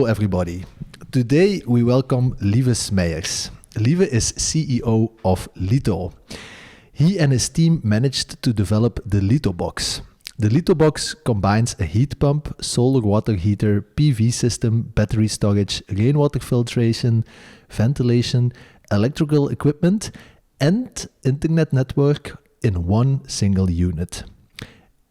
everybody. Today we welcome Lieven Smeyers. Lieven is CEO of Lito. He and his team managed to develop the Lito box. The Lito box combines a heat pump, solar water heater, PV system, battery storage, rainwater filtration, ventilation, electrical equipment, and internet network in one single unit.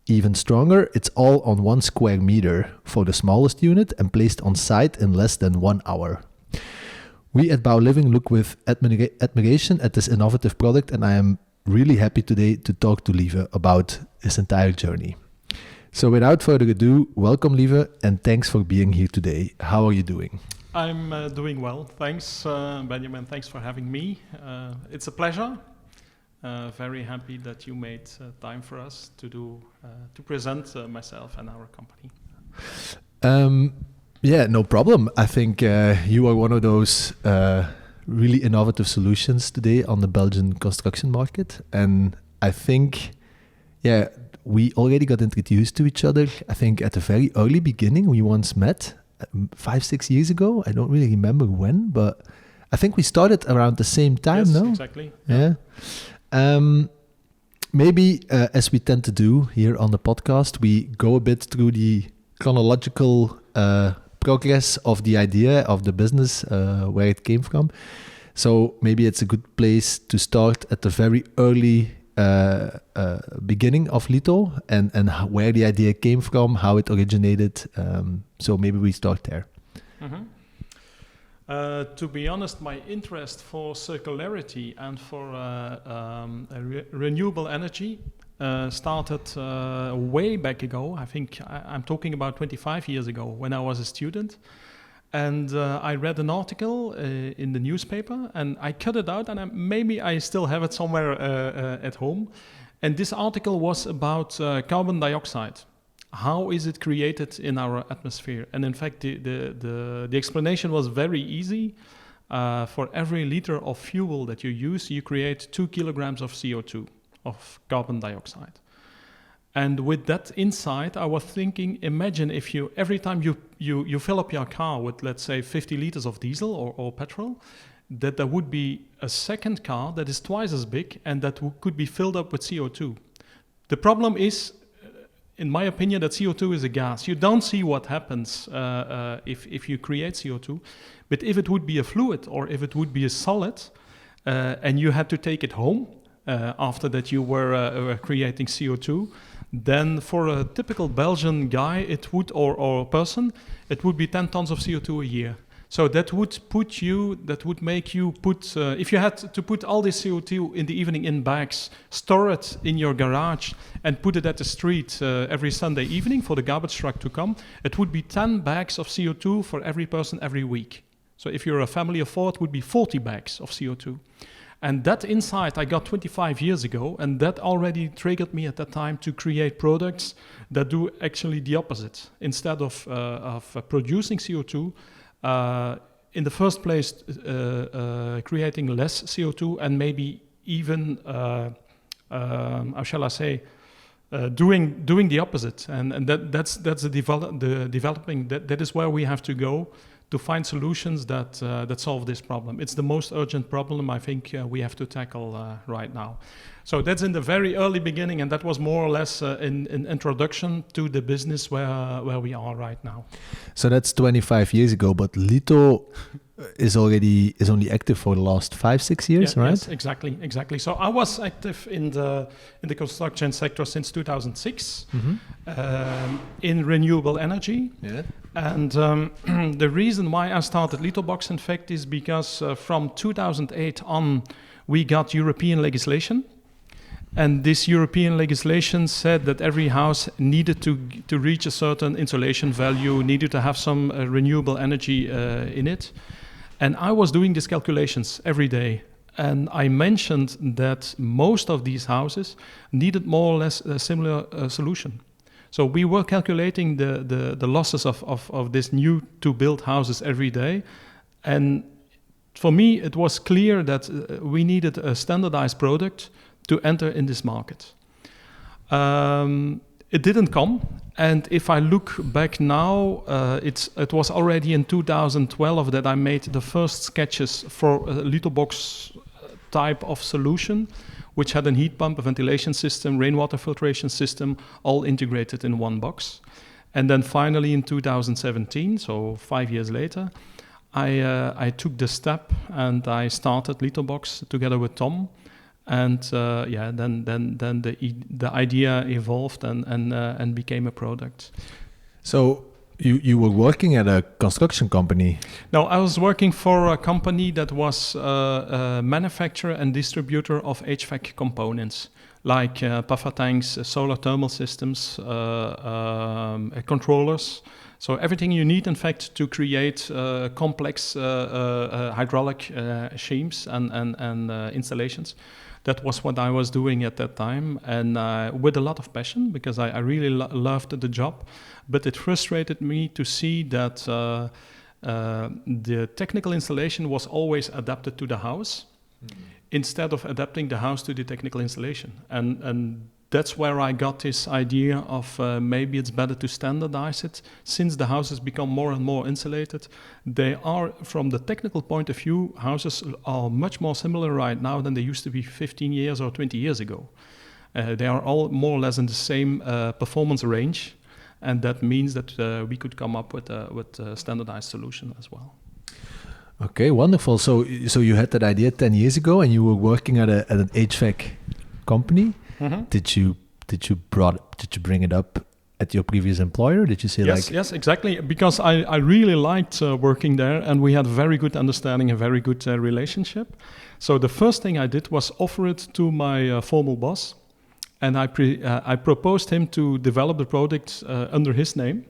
Even stronger, it's all on 1 square meter for the smallest unit and placed on site in less than 1 hour. We at Bao Living look with admiration at this innovative product, and I am really happy today to talk to Lieven about his entire journey. So without further ado, welcome Lieven, and thanks for being here today. How are you doing? I'm doing well. Thanks, Benjamin. Thanks for having me. It's a pleasure. Very happy that you made time for us to present myself and our company. Yeah, no problem. I think you are one of those really innovative solutions today on the Belgian construction market. And I think, we already got introduced to each other. I think at the very early beginning, we once met 5-6 years ago. I don't really remember when, but I think we started around the same time, yes, no? Exactly. Yeah. Maybe, as we tend to do here on the podcast, we go a bit through the chronological progress of the idea of the business, where it came from. So maybe it's a good place to start at the very early beginning of Lito and where the idea came from, how it originated. So maybe we start there. Mm-hmm. To be honest, my interest for circularity and for renewable energy started way back ago. I think I'm talking about 25 years ago when I was a student. And I read an article in the newspaper and I cut it out, and maybe I still have it somewhere at home. And this article was about carbon dioxide. How is it created in our atmosphere? And in fact, the explanation was very easy. For every liter of fuel that you use, you create 2 kilograms of CO2, of carbon dioxide. And with that insight, I was thinking, imagine if every time you fill up your car with, let's say, 50 liters of diesel or petrol, that there would be a second car that is twice as big and that could be filled up with CO2. The problem is, in my opinion, that CO2 is a gas. You don't see what happens if you create CO2. But if it would be a fluid or if it would be a solid and you had to take it home after that you were creating CO2, then for a typical Belgian guy, it would or person, it would be 10 tons of CO2 a year. So that would make you put, if you had to put all this CO2 in the evening in bags, store it in your garage and put it at the street every Sunday evening for the garbage truck to come, it would be 10 bags of CO2 for every person every week. So if you're a family of 4, it would be 40 bags of CO2. And that insight I got 25 years ago, and that already triggered me at that time to create products that do actually the opposite. Instead of producing CO2, in the first place, creating less CO2 and maybe even, how shall I say, doing the opposite. And that's the developing. That is where we have to go to find solutions that solve this problem. It's the most urgent problem I think we have to tackle right now. So that's in the very early beginning, and that was more or less an introduction to the business where we are right now. So that's 25 years ago, but Lito is only active for the last 5-6 years, right? Yes, exactly. So I was active in the construction sector since 2006 in renewable energy. Yeah. And the reason why I started Lito Box, in fact, is because from 2008 on, we got European legislation. And this European legislation said that every house needed to reach a certain insulation value, needed to have some renewable energy in it. And I was doing these calculations every day. And I mentioned that most of these houses needed more or less a similar solution. So we were calculating the losses of this new to build houses every day. And for me, it was clear that we needed a standardized product to enter in this market. It didn't come, and if I look back now, it was already in 2012 that I made the first sketches for a Lito box type of solution, which had a heat pump, a ventilation system, rainwater filtration system, all integrated in one box. And then finally in 2017, so 5 years later, I took the step and I started Lito box together with Tom. And then the idea evolved and became a product. So you were working at a construction company? No, I was working for a company that was a manufacturer and distributor of HVAC components, like puffer tanks, solar thermal systems, controllers. So everything you need, in fact, to create complex hydraulic schemes and installations. That was what I was doing at that time, and with a lot of passion, because I really loved the job. But it frustrated me to see that the technical installation was always adapted to the house, instead of adapting the house to the technical installation. And that's where I got this idea of maybe it's better to standardize it. Since the houses become more and more insulated, they are, from the technical point of view, houses are much more similar right now than they used to be 15 years or 20 years ago. They are all more or less in the same performance range, and that means that we could come up with a standardized solution as well. Okay, wonderful. So you had that idea 10 years ago, and you were working at an HVAC company. Mm-hmm. Did you bring it up at your previous employer? Did you say yes, exactly, because I really liked working there, and we had very good understanding, a very good relationship. So the first thing I did was offer it to my former boss, and I proposed him to develop the product under his name.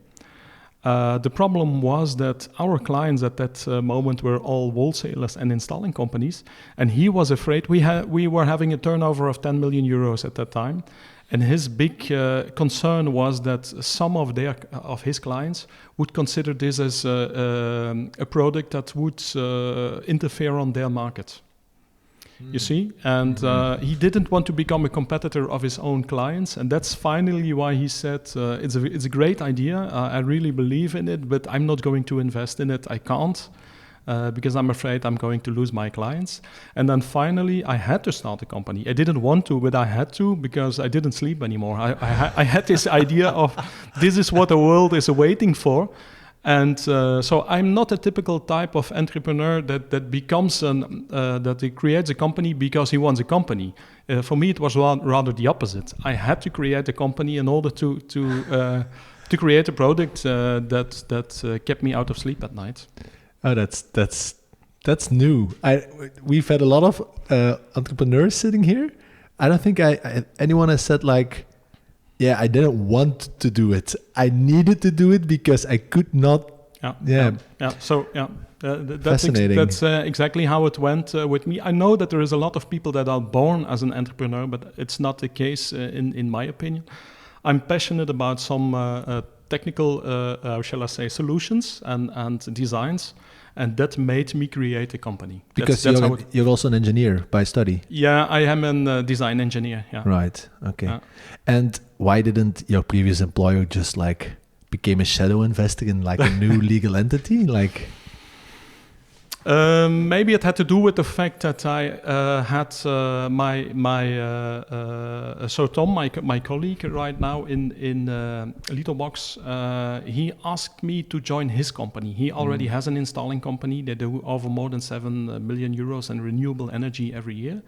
The problem was that our clients at that moment were all wholesalers and installing companies, and he was afraid. We were having a turnover of 10 million euros at that time, and his big concern was that some of his clients would consider this as a product that would interfere on their market. You see, and he didn't want to become a competitor of his own clients, and that's finally why he said it's a great idea. I really believe in it, but I'm not going to invest in it. I can't because I'm afraid I'm going to lose my clients. And then finally, I had to start a company. I didn't want to, but I had to because I didn't sleep anymore. I had this idea of this is what the world is waiting for. And so I'm not a typical type of entrepreneur that becomes that he creates a company because he wants a company. For me, it was rather the opposite. I had to create a company in order to create a product that kept me out of sleep at night. Oh, that's new. We've had a lot of entrepreneurs sitting here. I don't think anyone has said like, yeah, I didn't want to do it. I needed to do it because I could not. Yeah. So fascinating. That's exactly how it went with me. I know that there is a lot of people that are born as an entrepreneur, but it's not the case in my opinion. I'm passionate about some technical, shall I say, solutions and designs. And that made me create a company. Because you're also an engineer by study. Yeah, I am a design engineer. Yeah. Right. Okay. Yeah. And why didn't your previous employer just like became a shadow investor in like a new legal entity? Like, maybe it had to do with the fact that I had so Tom, my colleague right now in Lito Box, he asked me to join his company. He already has an installing company. They do over more than 7 million euros in renewable energy every year.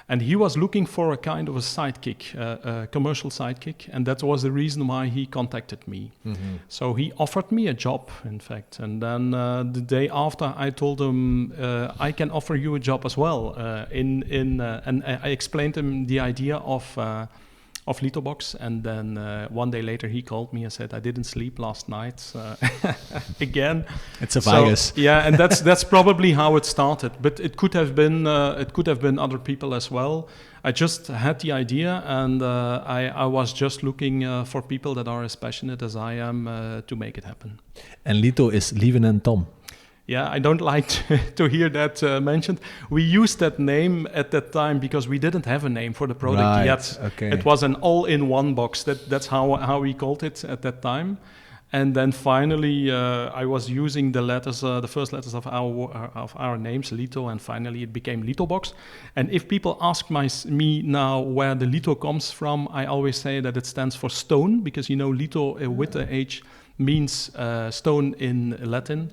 And he was looking for a kind of a sidekick, a commercial sidekick, and that was the reason why he contacted me. Mm-hmm. So he offered me a job, in fact, and then the day after I told him, I can offer you a job as well. And I explained him the idea of Lito Box, and then one day later he called me and said, I didn't sleep last night again. It's a virus. So, yeah, and that's probably how it started. But it could have been other people as well. I just had the idea, and I was just looking for people that are as passionate as I am to make it happen. And Lito is Lieven and Tom. Yeah, I don't like to hear that mentioned. We used that name at that time because we didn't have a name for the product yet. Okay. It was an all-in-one box. That's how we called it at that time. And then finally, I was using the first letters of our names, Lito, and finally it became Lito Box. And if people ask me now where the Lito comes from, I always say that it stands for stone, because Lito with the H means stone in Latin.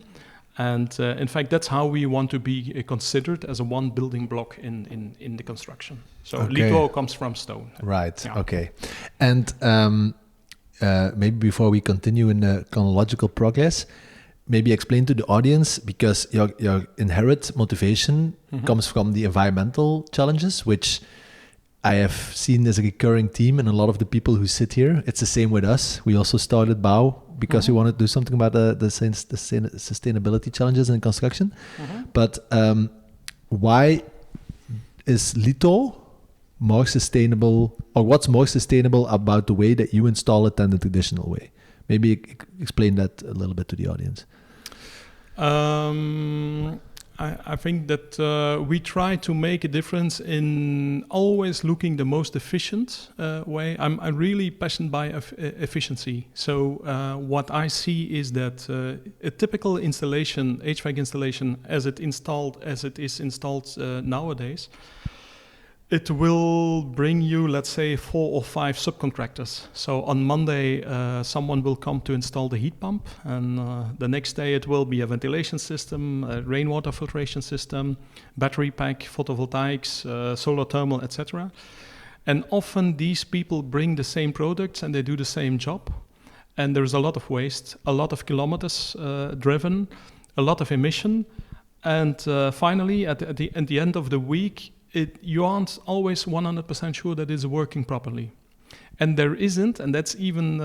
And in fact, that's how we want to be considered as a one building block in the construction. So Lito comes from stone. Right. Yeah. Okay. And maybe before we continue in the chronological progress, maybe explain to the audience, because your inherent motivation comes from the environmental challenges, which I have seen as a recurring theme in a lot of the people who sit here. It's the same with us. We also started Bao because we wanted to do something about the sustainability challenges in construction. But why is Lito more sustainable, or what's more sustainable about the way that you install it than the traditional way? Maybe explain that a little bit to the audience. I think that we try to make a difference in always looking the most efficient way. I'm really passionate by efficiency. So what I see is that a typical installation, HVAC installation, as it is installed nowadays, it will bring you, let's say, 4 or 5 subcontractors. So on Monday, someone will come to install the heat pump, and the next day it will be a ventilation system, a rainwater filtration system, battery pack, photovoltaics, solar thermal, etc. And often these people bring the same products and they do the same job. And there's a lot of waste, a lot of kilometers driven, a lot of emission. And finally, at the end of the week, you aren't always 100% sure that it's working properly. And there isn't, and that's even,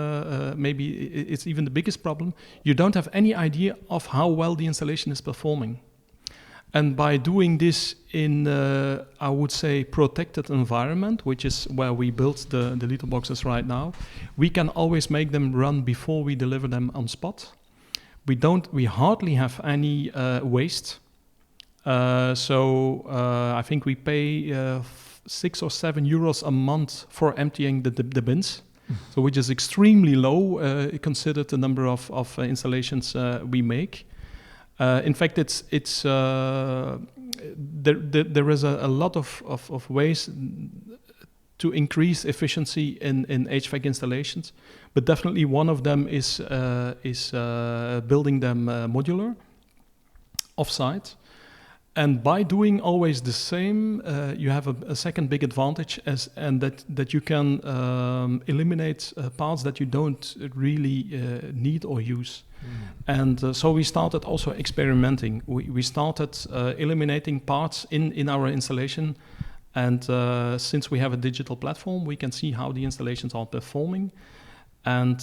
maybe it's even the biggest problem, you don't have any idea of how well the installation is performing. And by doing this in, I would say, protected environment, which is where we built the Lito boxes right now, we can always make them run before we deliver them on spot. We hardly have any waste. So I think we pay 6 or 7 euros a month for emptying the bins, so which is extremely low considered the number of installations we make. In fact, there is a lot of ways to increase efficiency in HVAC installations, but definitely one of them is building them modular, off-site. And by doing always the same, you have a second big advantage, and that you can eliminate parts that you don't really need or use. And so we started also experimenting. We started eliminating parts in our installation, and since we have a digital platform, we can see how the installations are performing. And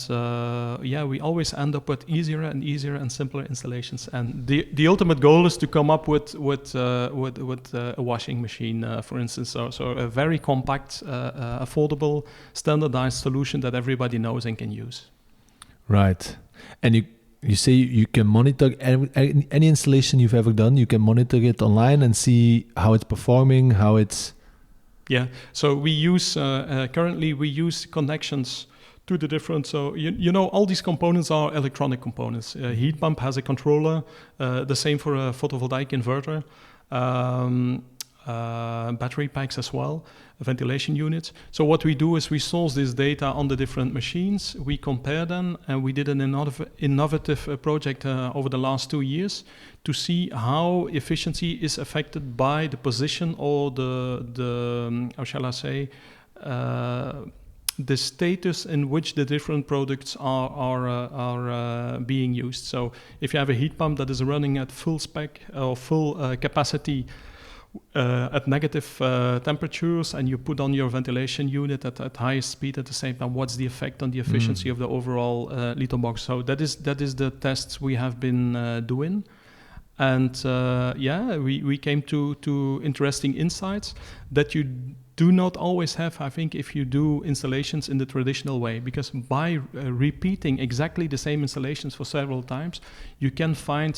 we always end up with easier and simpler installations. And the ultimate goal is to come up with a washing machine, for instance. So a very compact, affordable, standardized solution that everybody knows and can use. Right. And you say you can monitor any installation you've ever done. You can monitor it online and see how it's performing, how it's... Yeah. So we use currently connections to the different, so all these components are electronic components. Heat pump has a controller, the same for a photovoltaic inverter, battery packs as well, ventilation units. So what we do is we source this data on the different machines, we compare them, and we did an innovative project over the last 2 years to see how efficiency is affected by the position or the how shall I say, the status in which the different products are being used. So if you have a heat pump that is running at full spec or full capacity at negative temperatures, and you put on your ventilation unit at highest speed at the same time, what's the effect on the efficiency of the overall Lito box? So that is the tests we have been doing. And we came to interesting insights that you do not always have, I think, if you do installations in the traditional way, because by repeating exactly the same installations for several times, you can find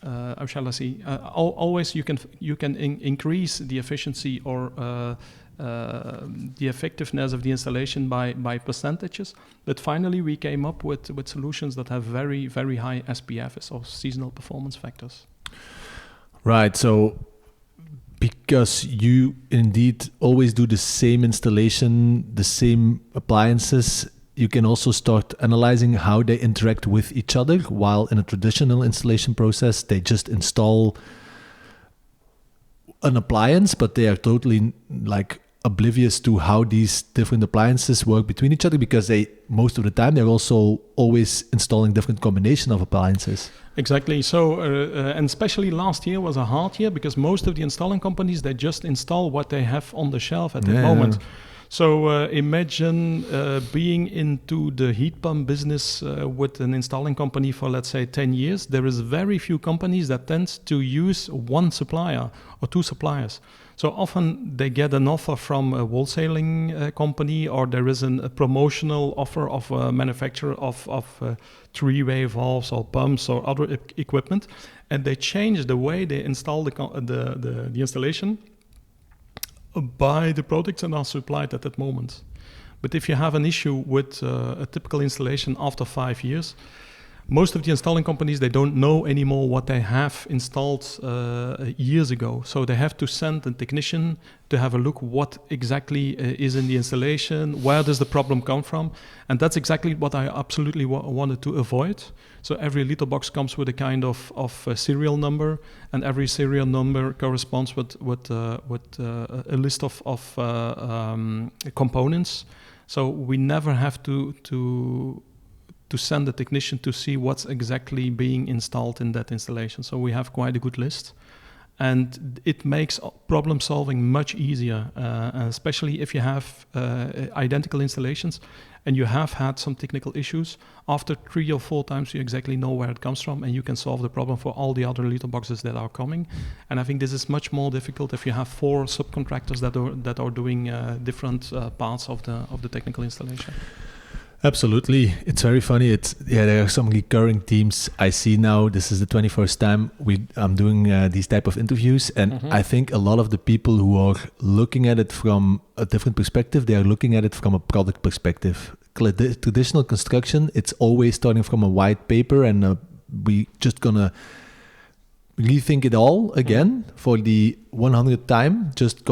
how shall I say? Always you can increase the efficiency or the effectiveness of the installation by percentages. But finally, we came up with solutions that have very, very high SPFs, or seasonal performance factors. Right. So because you indeed always do the same installation, the same appliances, you can also start analyzing how they interact with each other, while in a traditional installation process, they just install an appliance, but they are totally like oblivious to how these different appliances work between each other, because most of the time they're also always installing different combination of appliances. Exactly. So, and especially last year was a hard year, because most of the installing companies, they just install what they have on the shelf at that moment. So imagine being into the heat pump business with an installing company for, let's say, 10 years. There is very few companies that tend to use one supplier or two suppliers. So often they get an offer from a wholesaling company, or there is a promotional offer of a manufacturer of three-way valves or pumps or other equipment, and they change the way they install the installation by the products that are supplied at that moment. But if you have an issue with a typical installation after 5 years, most of the installing companies, they don't know anymore what they have installed years ago. So they have to send a technician to have a look what exactly is in the installation, where does the problem come from. And that's exactly what I absolutely wanted to avoid. So every Lito box comes with a kind of serial number, and every serial number corresponds with a list of components. So we never have to send a technician to see what's exactly being installed in that installation. So we have quite a good list, and it makes problem solving much easier, especially if you have identical installations and you have had some technical issues. After 3 or 4 times, you exactly know where it comes from, and you can solve the problem for all the other Lito boxes that are coming. And I think this is much more difficult if you have 4 subcontractors that are doing different parts of the technical installation. Absolutely. It's very funny. There are some recurring themes I see now. This is the 21st time I'm doing these type of interviews, and I think a lot of the people who are looking at it from a different perspective, they are looking at it from a product perspective. Traditional construction, it's always starting from a white paper, and we just gonna rethink it all again for the 100th time. Just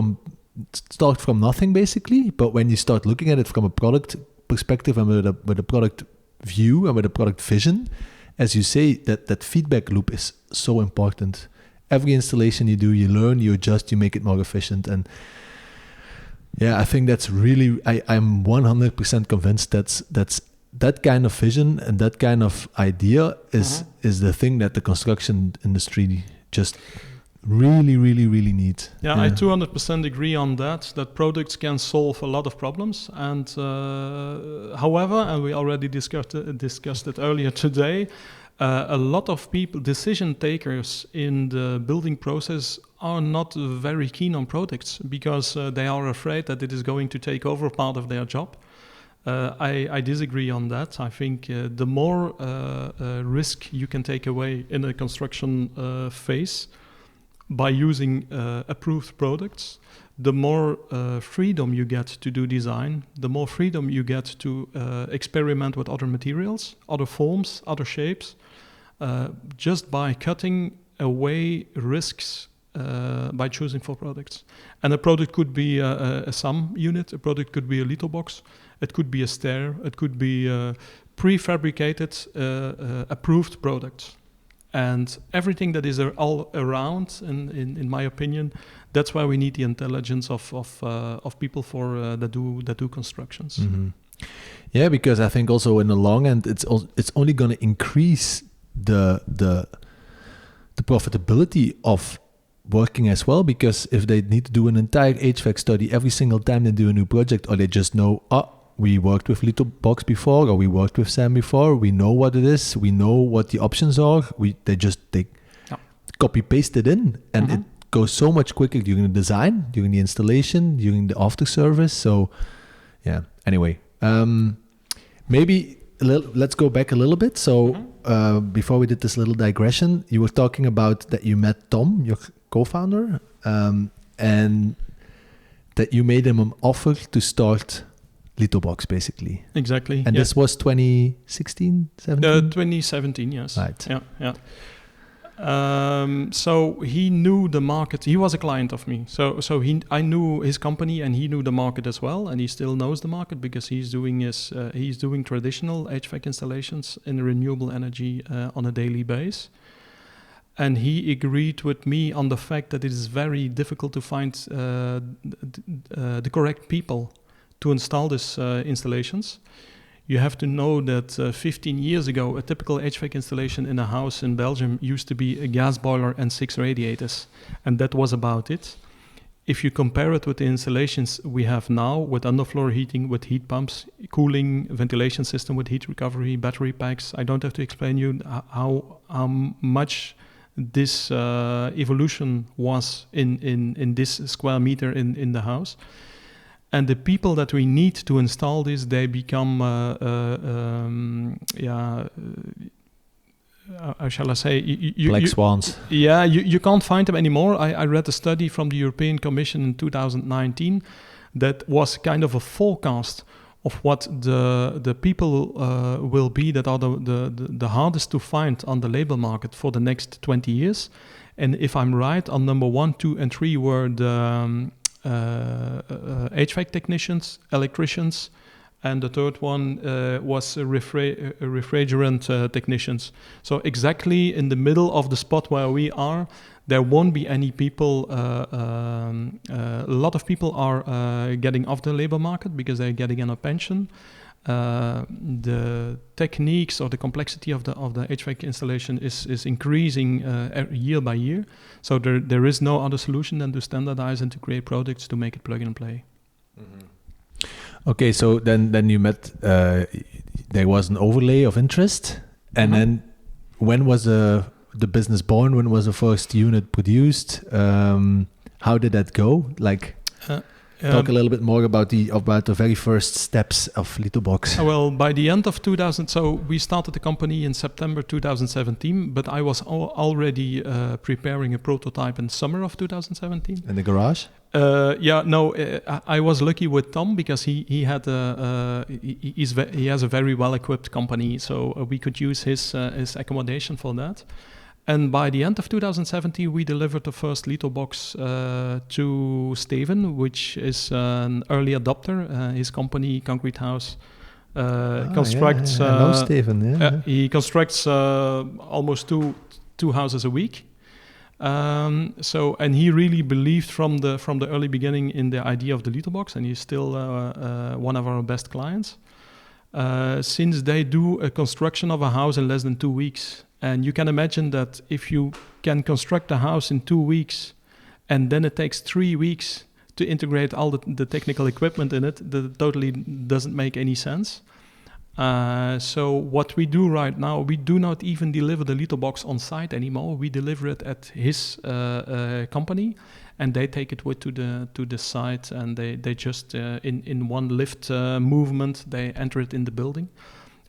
start from nothing, basically. But when you start looking at it from a product perspective and with a product view and with a product vision, as you say, that feedback loop is so important. Every installation you do, you learn, you adjust, you make it more efficient. And yeah, I think that's really, I'm 100% convinced that's that kind of vision and that kind of idea is the thing that the construction industry just really, really, really needs. Yeah, I 200% agree on that products can solve a lot of problems. And however, and we already discussed it earlier today, a lot of people, decision takers in the building process, are not very keen on products because they are afraid that it is going to take over part of their job. I disagree on that. I think the more risk you can take away in a construction phase by using approved products, the more freedom you get to do design, the more freedom you get to experiment with other materials, other forms, other shapes, just by cutting away risks by choosing for products. And a product could be a SAM unit, a product could be a Lito box, it could be a stair, it could be a prefabricated, approved product. And everything that is all around, in my opinion, that's why we need the intelligence of people that do constructions. Mm-hmm. Yeah, because I think also in the long end, it's only going to increase the profitability of working as well. Because if they need to do an entire HVAC study every single time they do a new project, or they just know, we worked with Lito Box before, or we worked with Sam before. We know what it is. We know what the options are. They copy paste it in, and it goes so much quicker during the design, during the installation, during the after service. So, yeah. Anyway, maybe let's go back a little bit. So, before we did this little digression, you were talking about that you met Tom, your co-founder, and that you made him an offer to start Lito Box, basically. Exactly. And this was 2016, 17? 2017, yes. Right. Yeah. So he knew the market. He was a client of me. So I knew his company, and he knew the market as well. And he still knows the market because he's doing traditional HVAC installations in renewable energy on a daily basis. And he agreed with me on the fact that it is very difficult to find the correct people to install these installations. You have to know that 15 years ago, a typical HVAC installation in a house in Belgium used to be a gas boiler and 6 radiators. And that was about it. If you compare it with the installations we have now, with underfloor heating, with heat pumps, cooling, ventilation system with heat recovery, battery packs, I don't have to explain you how much this evolution was in this square meter in the house. And the people that we need to install this, they become, how shall I say? Black swans. You can't find them anymore. I read a study from the European Commission in 2019 that was kind of a forecast of what the people will be that are the hardest to find on the labor market for the next 20 years. And if I'm right, on number 1, 2, and 3 were the HVAC technicians, electricians, and the third one was refrigerant technicians. So exactly in the middle of the spot where we are, there won't be any people. A lot of people are getting off the labor market because they're getting in a pension. The techniques or the complexity of the HVAC installation is increasing year by year. So there is no other solution than to standardize and to create products to make it plug and play. Mm-hmm. Okay, so then you met. There was an overlay of interest, and then when was the business born? When was the first unit produced? How did that go? Talk a little bit more about the very first steps of Lito Box. Well, by the end of 2000, so we started the company in September 2017, but I was already preparing a prototype in summer of 2017. In the garage? I was lucky with Tom because he has a very well-equipped company, so we could use his accommodation for that. And by the end of 2017, we delivered the first Lito Box to Lieven, which is an early adopter. His company, Concrete House, constructs. I know Lieven. He constructs almost two houses a week. And he really believed from the early beginning in the idea of the Lito Box, and he's still one of our best clients. Since they do a construction of a house in less than 2 weeks. And you can imagine that if you can construct a house in 2 weeks, and then it takes 3 weeks to integrate all the technical equipment in it, that totally doesn't make any sense. So what we do right now, we do not even deliver the Lito Box on site anymore. We deliver it at his company, and they take it to the site, and they just in one lift movement they enter it in the building.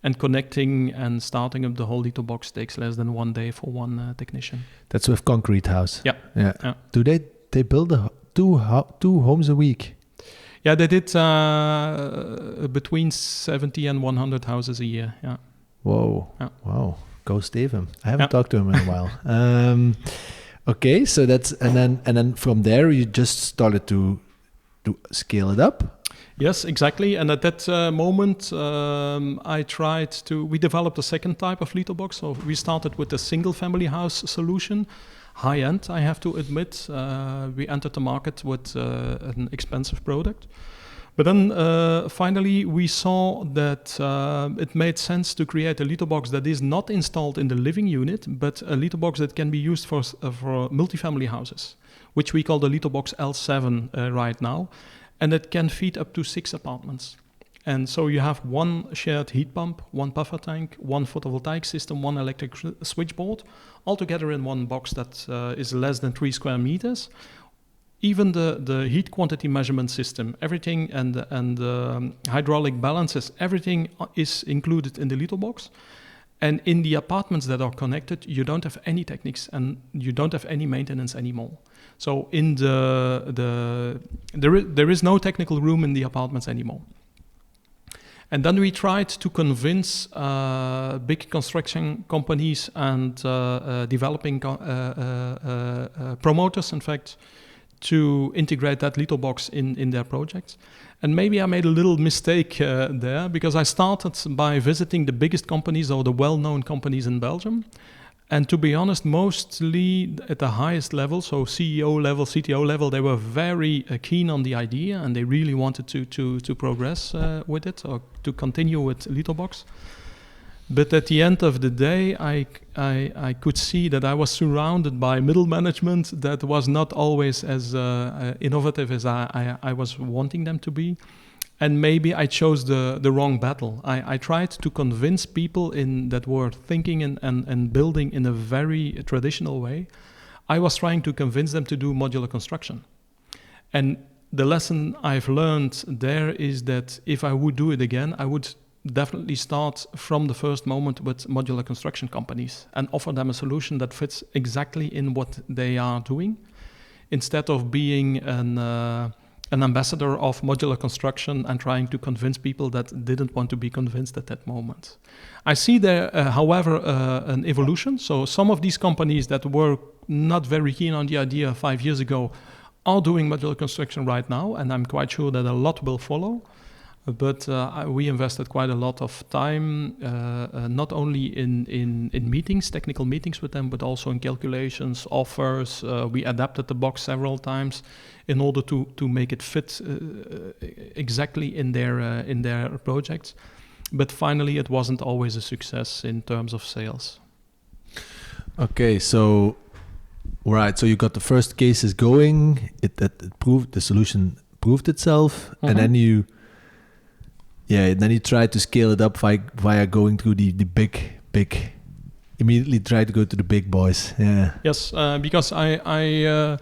And connecting and starting up the whole Lito Box takes less than 1 day for one technician. That's with Concrete House. Yeah. Do they build two homes a week? Yeah, they did between 70 and 100 houses a year. Yeah. Whoa. Yeah. Wow. Go Lieven. I haven't talked to him in a while. Okay, so that's and then from there you just started to scale it up. Yes, exactly. And at that moment, we developed a second type of Lito Box. So we started with a single family house solution, high end, I have to admit. We entered the market with an expensive product. But then finally we saw that it made sense to create a Lito Box that is not installed in the living unit, but a Lito Box that can be used for multifamily houses, which we call the Lito Box L7 right now. And it can feed up to 6 apartments. And so you have one shared heat pump, one buffer tank, one photovoltaic system, one electric switchboard, all together in one box that is less than 3 square meters. Even the heat quantity measurement system, everything, and hydraulic balances, everything is included in the Lito box. And in the apartments that are connected, you don't have any techniques and you don't have any maintenance anymore. So in there is no technical room in the apartments anymore. And then we tried to convince big construction companies and developing promoters, in fact, to integrate that Lito box in their projects. And maybe I made a little mistake there, because I started by visiting the biggest companies or the well-known companies in Belgium. And to be honest, mostly at the highest level, so CEO level, CTO level, they were very keen on the idea and they really wanted to progress with it or to continue with Lito box. But at the end of the day, I could see that I was surrounded by middle management that was not always as innovative as I was wanting them to be. And maybe I chose the wrong battle. I tried to convince people that were thinking and building in a very traditional way. I was trying to convince them to do modular construction. And the lesson I've learned there is that if I would do it again, I would definitely start from the first moment with modular construction companies and offer them a solution that fits exactly in what they are doing, instead of being an ambassador of modular construction and trying to convince people that didn't want to be convinced at that moment. I see there, however, an evolution. So some of these companies that were not very keen on the idea 5 years ago are doing modular construction right now, and I'm quite sure that a lot will follow. But we invested quite a lot of time, not only in meetings, technical meetings with them, but also in calculations, offers. We adapted the box several times in order to make it fit exactly in their projects. But finally, it wasn't always a success in terms of sales. Okay, so right, so you got the first cases going. It proved the solution proved itself, and then you. Yeah, then you try to scale it up via going through the big, immediately try to go to the big boys. Yeah. Yes, because I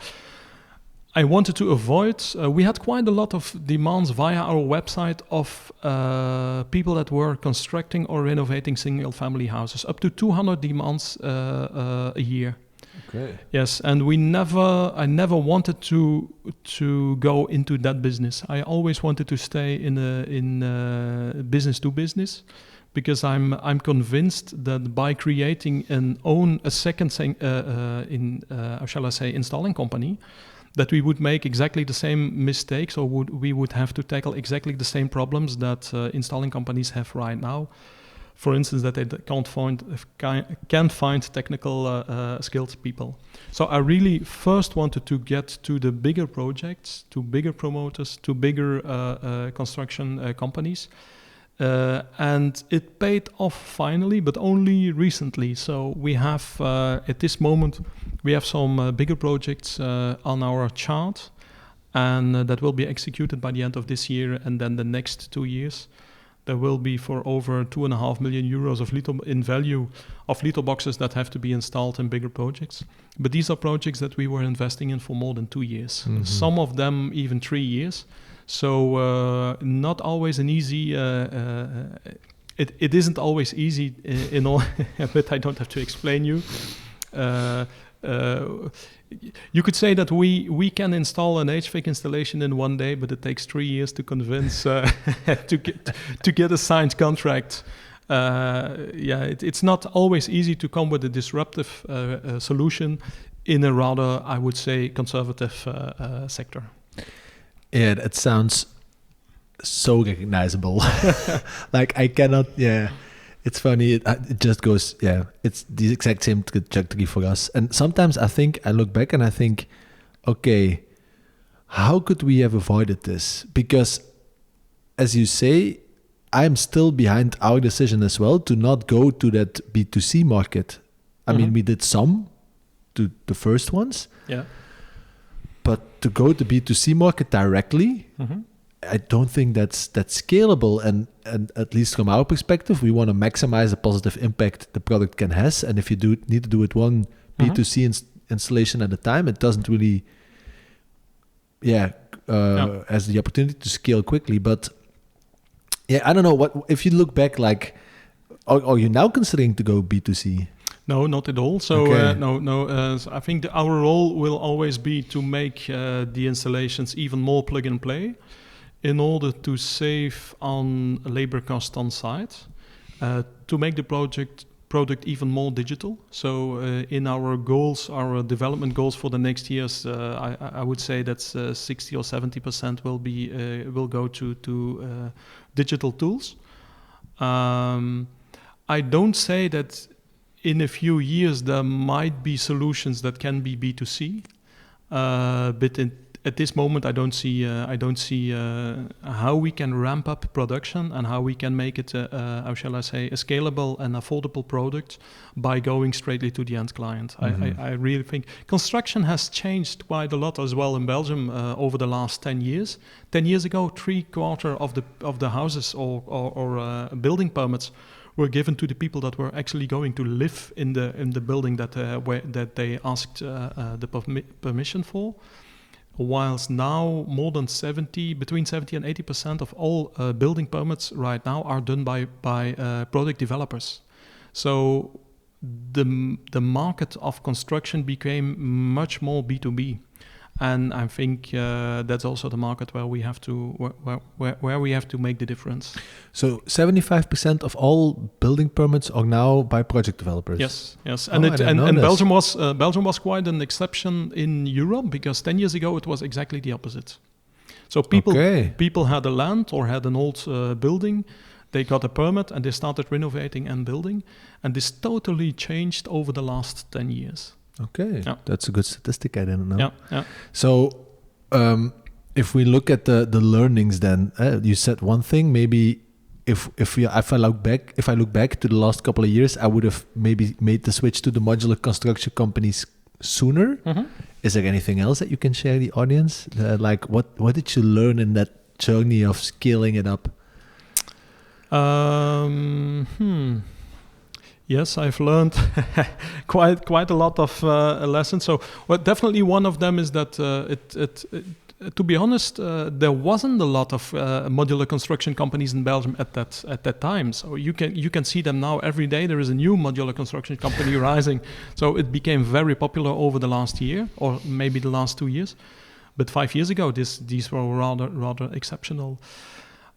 wanted to avoid, we had quite a lot of demands via our website of people that were constructing or renovating single family houses, up to 200 demands a year. Okay. Yes, and I never wanted to go into that business. I always wanted to stay in business to business, because I'm convinced that by creating a second installing company, that we would make exactly the same mistakes, or we would have to tackle exactly the same problems that installing companies have right now. For instance, that they can't find technical skilled people. So I really first wanted to get to the bigger projects, to bigger promoters, to bigger construction companies. And it paid off finally, but only recently. So we have, at this moment, we have some bigger projects on our chart, and that will be executed by the end of this year, and then the next 2 years. There will be for over 2.5 million euros of Lito in value of Lito boxes that have to be installed in bigger projects. But these are projects that we were investing in for more than 2 years. Mm-hmm. Some of them even 3 years. So not always an easy. It isn't always easy in all, but I don't have to explain you. You could say that we can install an HVAC installation in 1 day, but it takes 3 years to convince to get a signed contract. It's not always easy to come with a disruptive solution in a rather, I would say, conservative sector. Yeah, that sounds so recognizable. Like I cannot. Yeah. It's funny, it just goes, it's the exact same trajectory for us. And sometimes I look back and I think, okay, how could we have avoided this? Because, as you say, I'm still behind our decision as well to not go to that B2C market. I mean, we did some, to the first ones. Yeah. But to go to B2C market directly, I don't think that's scalable. And at least from our perspective, we want to maximize the positive impact the product can have. And if you need to do it one B2C installation at a time, it doesn't really, has the opportunity to scale quickly. But I don't know, what if you look back, like, are you now considering to go B2C? No, not at all. So so I think our role will always be to make the installations even more plug and play, in order to save on labor cost on site, to make the product even more digital. So in our goals, our development goals for the next years, I would say that's 60 or 70% will go to digital tools. I don't say that in a few years there might be solutions that can be B2C, but at this moment I don't see how we can ramp up production and how we can make it how shall I say, a scalable and affordable product by going straightly to the end client. I really think construction has changed quite a lot as well in Belgium over the last 10 years. 10 years ago, 3/4 of the houses or building permits were given to the people that were actually going to live in the building that they asked the permission for. Whilst now more than between 70 and 80% of all building permits right now are done by product developers. So the market of construction became much more B2B. And I think that's also the market where we have to make the difference. So 75% of all building permits are now by project developers. Yes. And Belgium was quite an exception in Europe, because 10 years ago it was exactly the opposite. So people had a land or had an old building. They got a permit and they started renovating and building, and this totally changed over the last 10 years. Okay, that's a good statistic. I didn't know. Yeah. So, if we look at the learnings, then you said one thing. Maybe if I look back to the last couple of years, I would have maybe made the switch to the modular construction companies sooner. Is there anything else that you can share the audience? Like what did you learn in that journey of scaling it up? Yes, I've learned quite a lot of lessons. So, definitely one of them is that to be honest, there wasn't a lot of modular construction companies in Belgium at that time. So you can see them now every day. There is a new modular construction company rising. So it became very popular over the last year, or maybe the last 2 years. But 5 years ago, these were rather exceptional.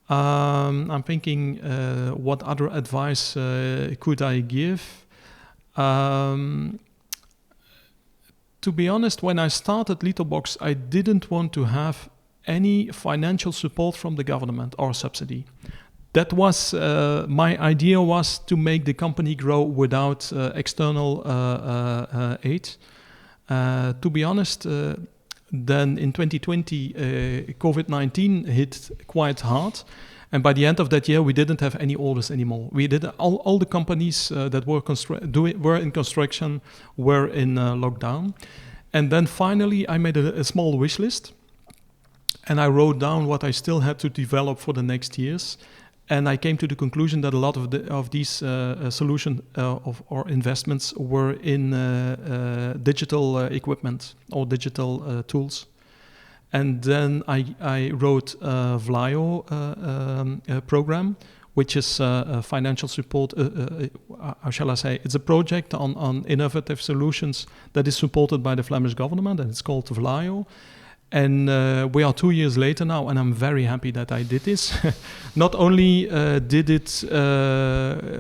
I'm thinking, what other advice could I give? To be honest, when I started Litobox, I didn't want to have any financial support from the government or subsidy. That was my idea, was to make the company grow without external aid. To be honest, then in 2020, COVID-19 hit quite hard. And by the end of that year, we didn't have any orders anymore. We did all the companies that were in construction were in lockdown. And then finally, I made a small wish list. And I wrote down what I still had to develop for the next years. And I came to the conclusion that a lot of these solution or investments were in digital equipment or digital tools. And then I wrote a VLAIO program, which is financial support. How shall I say? It's a project on innovative solutions that is supported by the Flemish government, and it's called VLAIO. And we are 2 years later now, and I'm very happy that I did this. Not only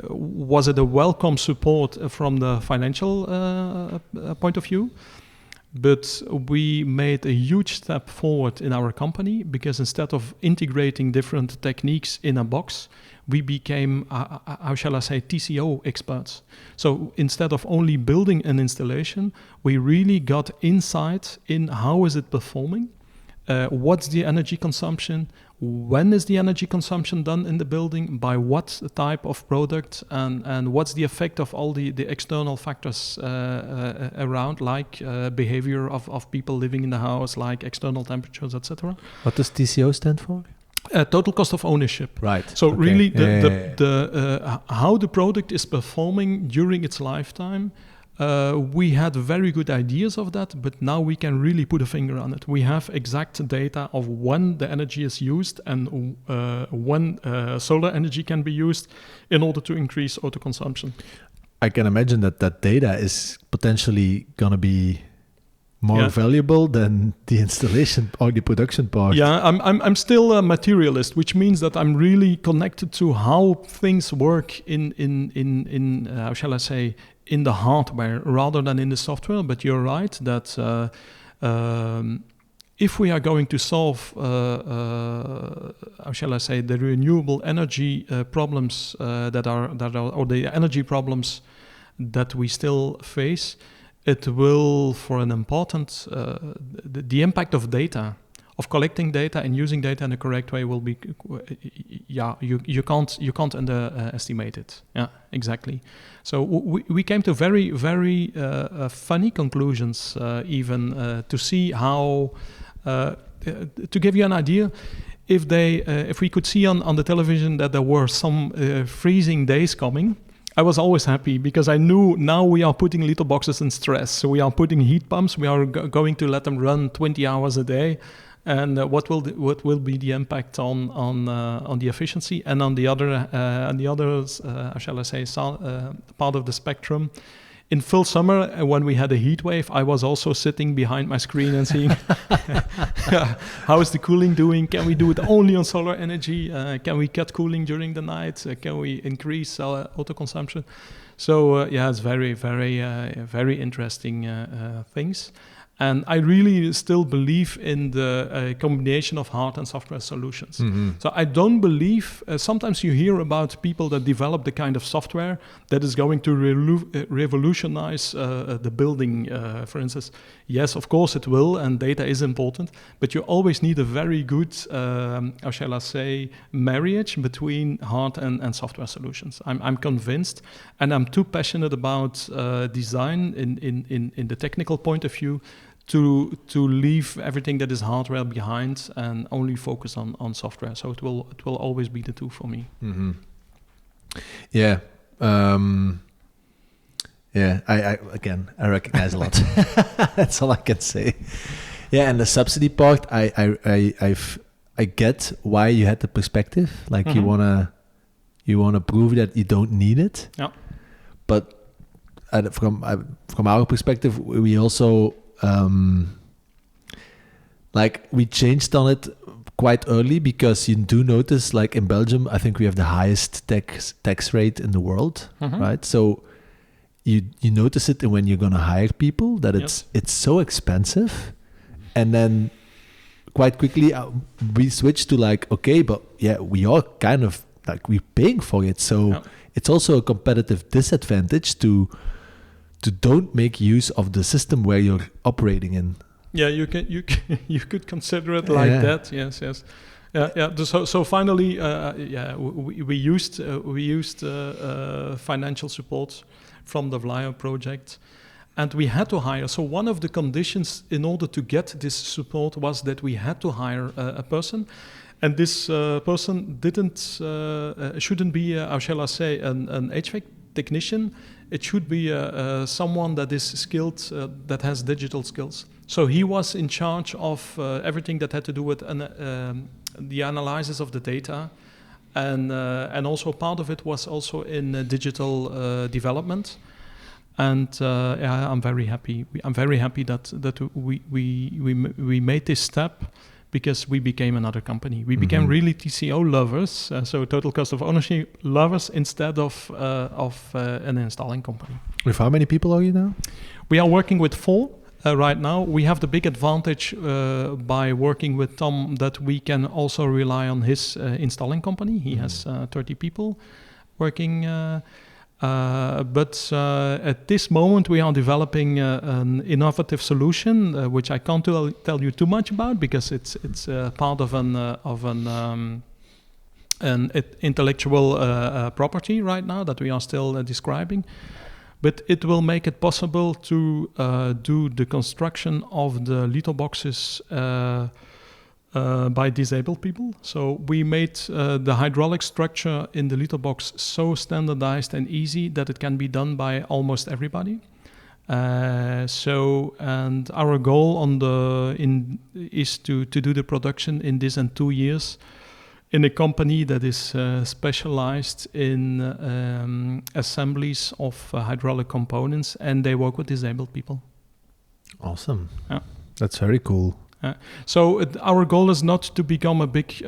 was it a welcome support from the financial point of view, but we made a huge step forward in our company, because instead of integrating different techniques in a box, we became, how shall I say, TCO experts. So instead of only building an installation, we really got insight in how is it performing, what's the energy consumption, when is the energy consumption done in the building, by what type of product, and what's the effect of all the external factors around, like behavior of people living in the house, like external temperatures, etc. What does TCO stand for? Total cost of ownership. Right. So Okay. really, Yeah. how the product is performing during its lifetime, we had very good ideas of that, but now we can really put a finger on it. We have exact data of when the energy is used and when solar energy can be used in order to increase autoconsumption. I can imagine that data is potentially going to be more valuable than the installation or the production part. Yeah, I'm still a materialist, which means that I'm really connected to how things work in how shall I say, in the hardware rather than in the software. But you're right that if we are going to solve how shall I say, the renewable energy problems that are or the energy problems that we still face, it will, for an important, the impact of data, of collecting data and using data in the correct way will be, you can't underestimate it. Yeah, exactly. So we came to very, very funny conclusions, even to see how, to give you an idea, if we could see on the television that there were some freezing days coming, I was always happy because I knew now we are putting Lito boxes in stress. So we are putting heat pumps. We are going to let them run 20 hours a day, and what will be the impact on the efficiency and on the other how shall I say, part of the spectrum. In full summer, when we had a heat wave, I was also sitting behind my screen and seeing how is the cooling doing? Can we do it only on solar energy? Can we cut cooling during the night? Can we increase autoconsumption? So it's very, very, very interesting things. And I really still believe in the combination of hard and software solutions. Mm-hmm. So I don't believe, sometimes you hear about people that develop the kind of software that is going to revolutionize the building, for instance. Yes, of course it will, and data is important, but you always need a very good, how shall I say, marriage between hard and software solutions. I'm convinced, and I'm too passionate about design in the technical point of view to leave everything that is hardware behind and only focus on software. So it will always be the two for me. Mm-hmm. Yeah. I recognize a lot. That's all I can say. Yeah, and the subsidy part, I get why you had the perspective. Like mm-hmm. you wanna prove that you don't need it. Yeah. But from our perspective, we also we changed on it quite early because you do notice, like in Belgium, I think we have the highest tax rate in the world, mm-hmm. right? So you notice it when you're gonna hire people that it's so expensive, and then quite quickly we switched to we are kind of like we're paying for it, so it's also a competitive disadvantage to don't make use of the system where you're operating in. Yeah, you could consider it like that. Yes. Yeah. So finally, we used financial support from the Vlaio project, and we had to hire. So one of the conditions in order to get this support was that we had to hire a person, and this person shouldn't be how shall I say, an HVAC technician. It should be someone that is skilled, that has digital skills. So he was in charge of everything that had to do with the analysis of the data, and also part of it was also in digital development. And I'm very happy. I'm very happy that we made this step, because we became another company. We became mm-hmm. really TCO lovers, so total cost of ownership lovers, instead of an installing company. With how many people are you now? We are working with 4 right now. We have the big advantage by working with Tom that we can also rely on his installing company. He has 30 people working. But at this moment, we are developing an innovative solution, which I can't tell you too much about, because it's part of an intellectual property right now that we are still describing. But it will make it possible to do the construction of the Lito boxes by disabled people. So we made the hydraulic structure in the Lito box so standardized and easy that it can be done by almost everybody. And our goal is to do the production in this and 2 years in a company that is specialized in assemblies of hydraulic components, and they work with disabled people. Awesome. Yeah. That's very cool. Our goal is not to become a big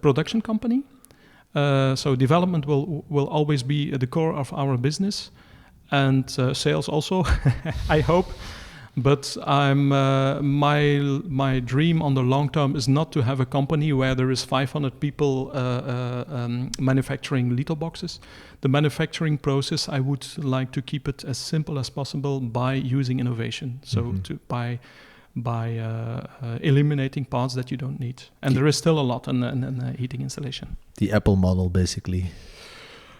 production company. So development will always be at the core of our business, and sales also, I hope. But my dream on the long term is not to have a company where there is 500 people manufacturing Lito boxes. The manufacturing process, I would like to keep it as simple as possible by using innovation. So by eliminating parts that you don't need. And there is still a lot in heating installation. The Apple model, basically.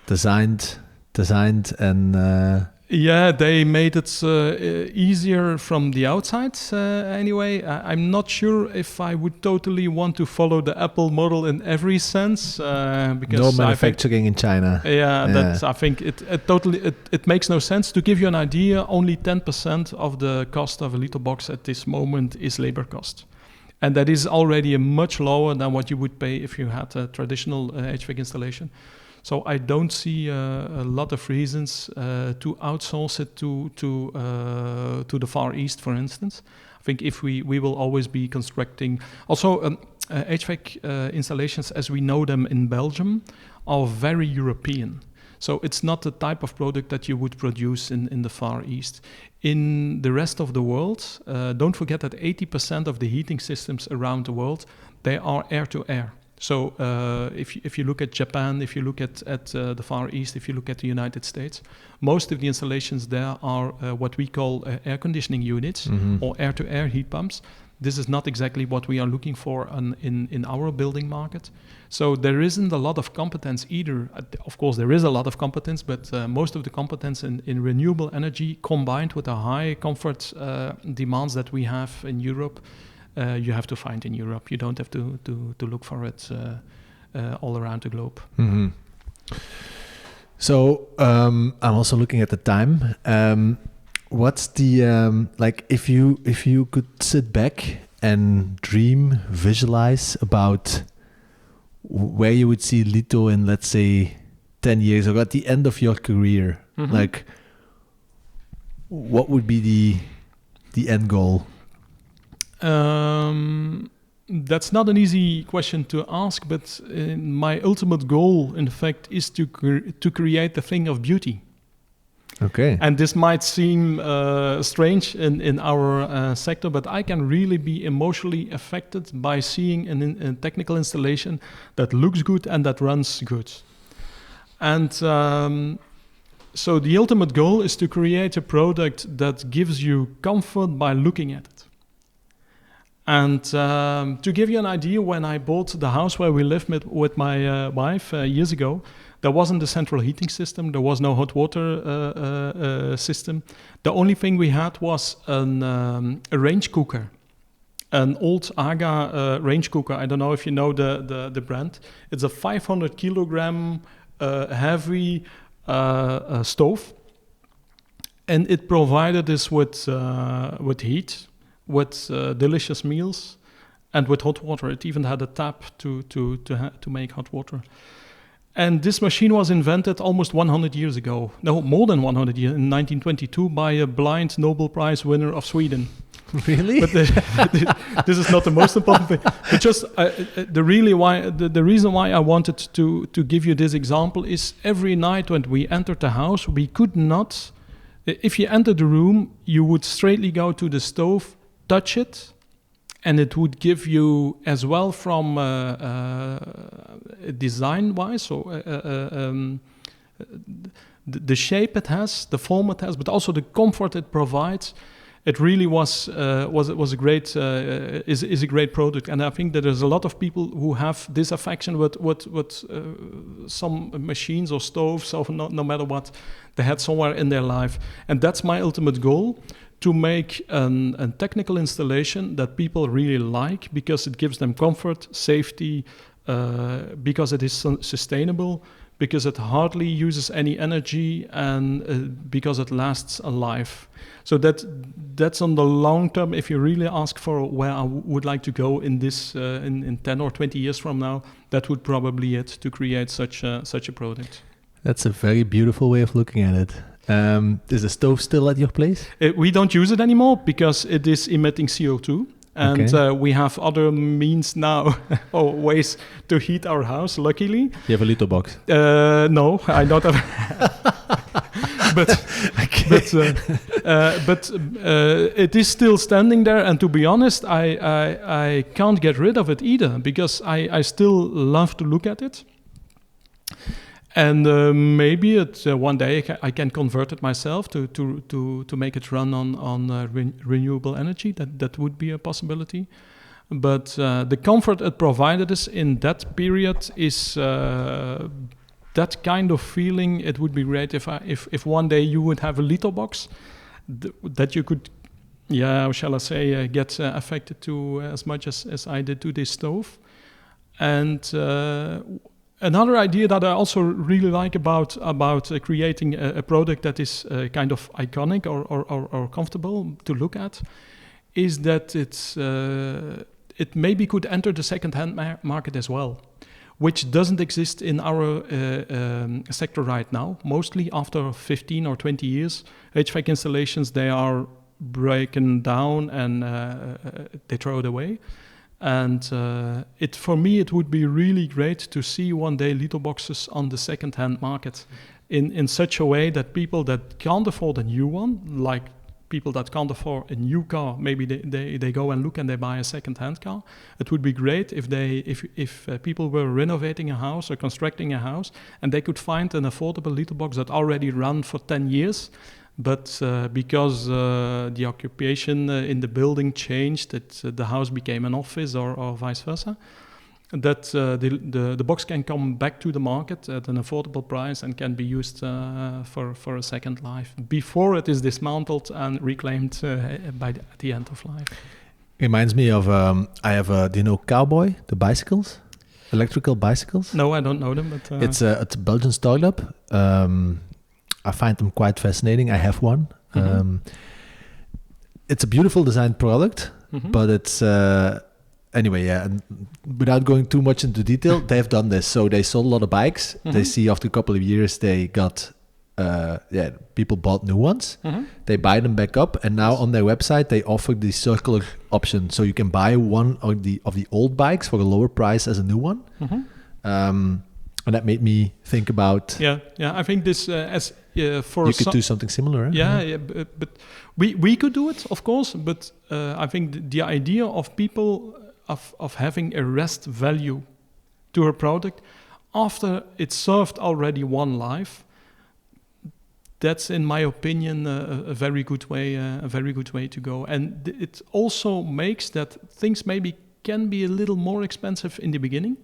Designed and... Yeah, they made it easier from the outside anyway. I'm not sure if I would totally want to follow the Apple model in every sense. Because no manufacturing in China. I think it makes no sense. To give you an idea, only 10% of the cost of a Lito box at this moment is labor cost. And that is already much lower than what you would pay if you had a traditional HVAC installation. So I don't see a lot of reasons to outsource it to the Far East, for instance. I think if we will always be constructing... Also, HVAC installations, as we know them in Belgium, are very European. So it's not the type of product that you would produce in the Far East. In the rest of the world, don't forget that 80% of the heating systems around the world, they are air-to-air. So if you look at Japan, if you look at the Far East, if you look at the United States, most of the installations there are what we call air conditioning units or air-to-air heat pumps. This is not exactly what we are looking for in our building market. So there isn't a lot of competence either. Of course, there is a lot of competence, but most of the competence in renewable energy combined with the high comfort demands that we have in Europe, you have to find in Europe. You don't have to look for it all around the globe. Mm-hmm. So I'm also looking at the time. What's the if you could sit back and dream, visualize about where you would see Lito in, let's say, 10 years or at the end of your career, like what would be the end goal? That's not an easy question to ask, but my ultimate goal, in fact, is to create the thing of beauty. Okay. And this might seem strange in our sector, but I can really be emotionally affected by seeing a technical installation that looks good and that runs good. And so the ultimate goal is to create a product that gives you comfort by looking at it. And to give you an idea, when I bought the house where we live with my wife years ago, there wasn't a central heating system. There was no hot water system. The only thing we had was a range cooker, an old Aga range cooker. I don't know if you know the brand. It's a 500 kilogram heavy stove, and it provided us with heat, with delicious meals, and with hot water. It even had a tap to make hot water. And this machine was invented almost 100 years ago. No, more than 100 years, in 1922, by a blind Nobel Prize winner of Sweden. Really? But this is not the most important thing. But just the reason why I wanted to give you this example is every night when we entered the house, we could not. If you entered the room, you would straightly go to the stove, touch it, and it would give you, as well from design-wise, so the shape it has, the form it has, but also the comfort it provides. It really was a great is a great product, and I think that there's a lot of people who have this affection with some machines or stoves, or no matter what they had somewhere in their life, and that's my ultimate goal. to make a technical installation that people really like because it gives them comfort, safety, because it is sustainable, because it hardly uses any energy, and because it lasts a life. So that's on the long term. If you really ask for where I would like to go in this in 10 or 20 years from now, that would probably it to create such a product. That's a very beautiful way of looking at it. Is the stove still at your place? We don't use it anymore because it is emitting CO2. And we have other means now or ways to heat our house, luckily. You have a Lito box? No, I don't have. but it is still standing there. And to be honest, I can't get rid of it either because I still love to look at it. And maybe one day I can convert it myself to make it run on renewable energy. That would be a possibility. But the comfort it provided us in that period is that kind of feeling. It would be great if one day you would have a Lito box that you could, how shall I say, get affected to as much as I did to this stove. And another idea that I also really like about creating a product that is kind of iconic or comfortable to look at is that it maybe could enter the second-hand market as well, which doesn't exist in our sector right now. Mostly after 15 or 20 years, HVAC installations, they are breaking down and they throw it away. And for me, it would be really great to see one day Lito boxes on the second-hand market in such a way that people that can't afford a new one, like people that can't afford a new car, maybe they go and look and they buy a second-hand car. It would be great if people were renovating a house or constructing a house and they could find an affordable Lito box that already ran for 10 years. But because the occupation in the building changed, the house became an office or vice versa, that the box can come back to the market at an affordable price and can be used for a second life before it is dismantled and reclaimed at the end of life. Reminds me of, I have do you know Cowboy, the bicycles? Electrical bicycles? No, I don't know them. But It's a Belgian startup. I find them quite fascinating. I have one. Mm-hmm. It's a beautiful designed product, but it's anyway. Yeah, and without going too much into detail, they've done this. So they sold a lot of bikes. They see after a couple of years they got people bought new ones. They buy them back up, and now on their website they offer the circular option. So you can buy one of the old bikes for a lower price as a new one. And that made me think about. Yeah. I think this for you could do something similar. Eh? Yeah, but we could do it, of course. But I think the idea of people of having a rest value to a product after it served already one life, that's in my opinion a very good way. A very good way to go, and it also makes that things maybe can be a little more expensive in the beginning.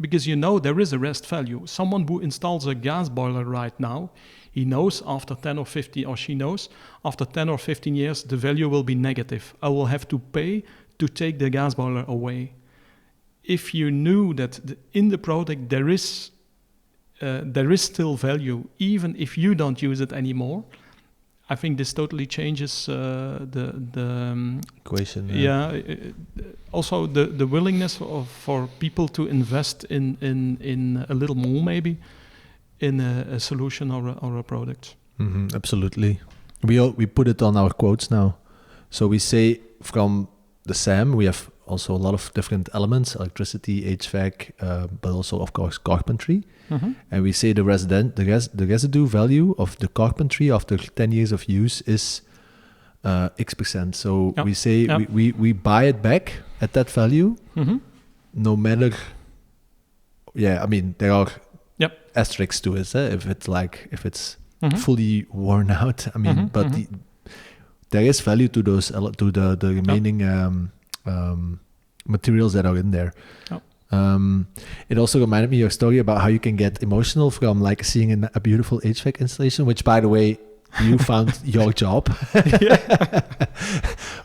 Because there is a rest value. Someone who installs a gas boiler right now, he knows after 10 or 15, or she knows after 10 or 15 years, the value will be negative. I will have to pay to take the gas boiler away. If you knew that in the product there is still value, even if you don't use it anymore, I think this totally changes the equation. Also the willingness for people to invest in a little more, maybe, in a solution or a product. Absolutely. We put it on our quotes now. So we say from the SAM, we have also a lot of different elements: electricity, HVAC, but also of course carpentry. And we say the residue value of the carpentry after 10 years of use is X%. So we say we buy it back at that value, no matter. Yeah, I mean there are asterisks to it. If it's fully worn out, I mean, but there is value to those to the remaining materials that are in there. It also reminded me of your story about how you can get emotional from like seeing a beautiful HVAC installation, which by the way, you found your job.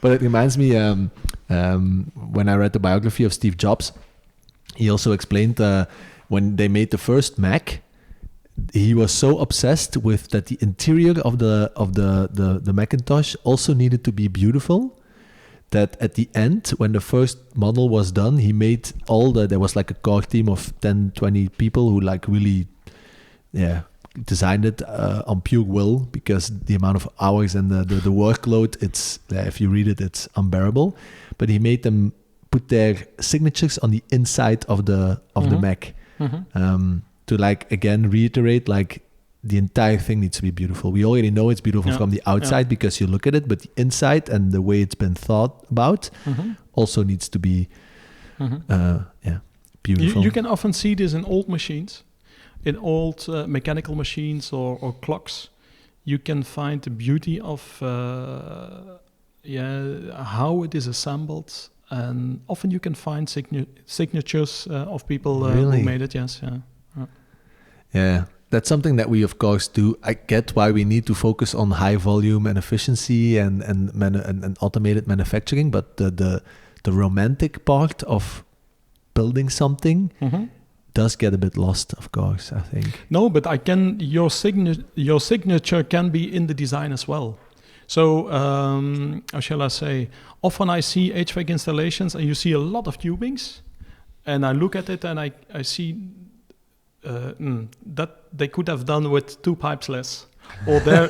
But it reminds me, when I read the biography of Steve Jobs, he also explained when they made the first Mac, he was so obsessed with that the interior of the Macintosh also needed to be beautiful, that at the end, when the first model was done, he made there was like a core team of 10, 20 people who like really, designed it on pure will, because the amount of hours and the workload, if you read it, it's unbearable. But he made them put their signatures on the inside of the Mac, to like again reiterate like the entire thing needs to be beautiful. We already know it's beautiful from the outside because you look at it, but the inside and the way it's been thought about also needs to be beautiful. You can often see this in old machines, in old mechanical machines or clocks. You can find the beauty of how it is assembled, and often you can find signatures of people who made it. Yes, yeah. That's something that we, of course, do. I get why we need to focus on high volume and efficiency and automated manufacturing, but the romantic part of building something does get a bit lost, of course, I think. No, but your signature can be in the design as well. So, how shall I say? Often I see HVAC installations and you see a lot of tubings, and I look at it and I see that they could have done with 2 pipes less. Or there,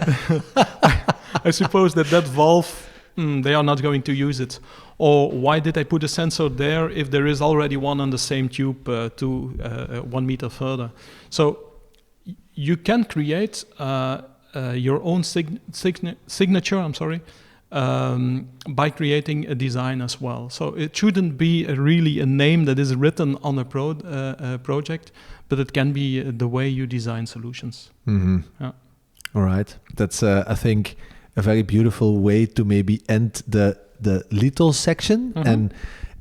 I suppose that valve, they are not going to use it. Or why did I put a sensor there if there is already one on the same tube 1 meter further? So you can create your own signature, by creating a design as well. So it shouldn't be really a name that is written on a project, but it can be the way you design solutions. Yeah. All right. That's, I think, a very beautiful way to maybe end the Lito section. And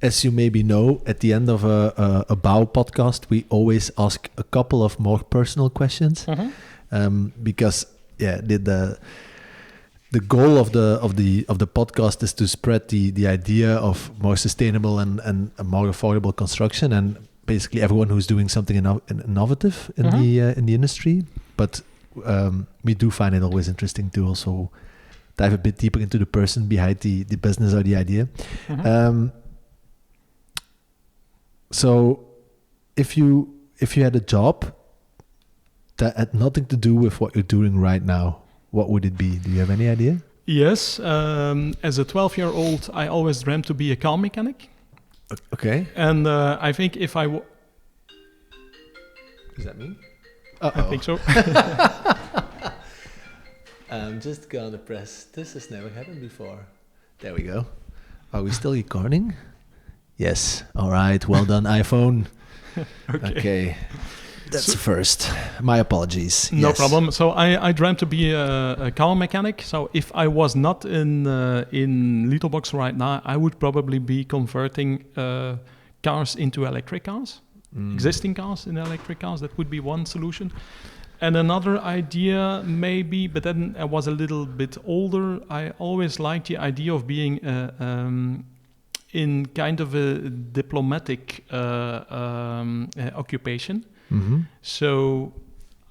as you maybe know, at the end of a Bao podcast, we always ask a couple of more personal questions, because the goal of the podcast is to spread the idea of more sustainable and more affordable construction, and basically everyone who's doing something innovative in the industry. But we do find it always interesting to also dive a bit deeper into the person behind the business or the idea. So if you had a job that had nothing to do with what you're doing right now, what would it be? Do you have any idea? Yes. As a 12-year-old, I always dreamt to be a car mechanic. Okay. And I think if I... Is that me? I think so. I'm just gonna press. This has never happened before. There we go. Are we still recording? Yes. All right. Well done, iPhone. Okay. That's first. My apologies. No problem. So I dreamt to be a car mechanic. So if I was not in Lito Box right now, I would probably be converting cars into electric cars, existing cars in electric cars. That would be one solution. And another idea maybe, but then I was a little bit older. I always liked the idea of being in kind of a diplomatic occupation. So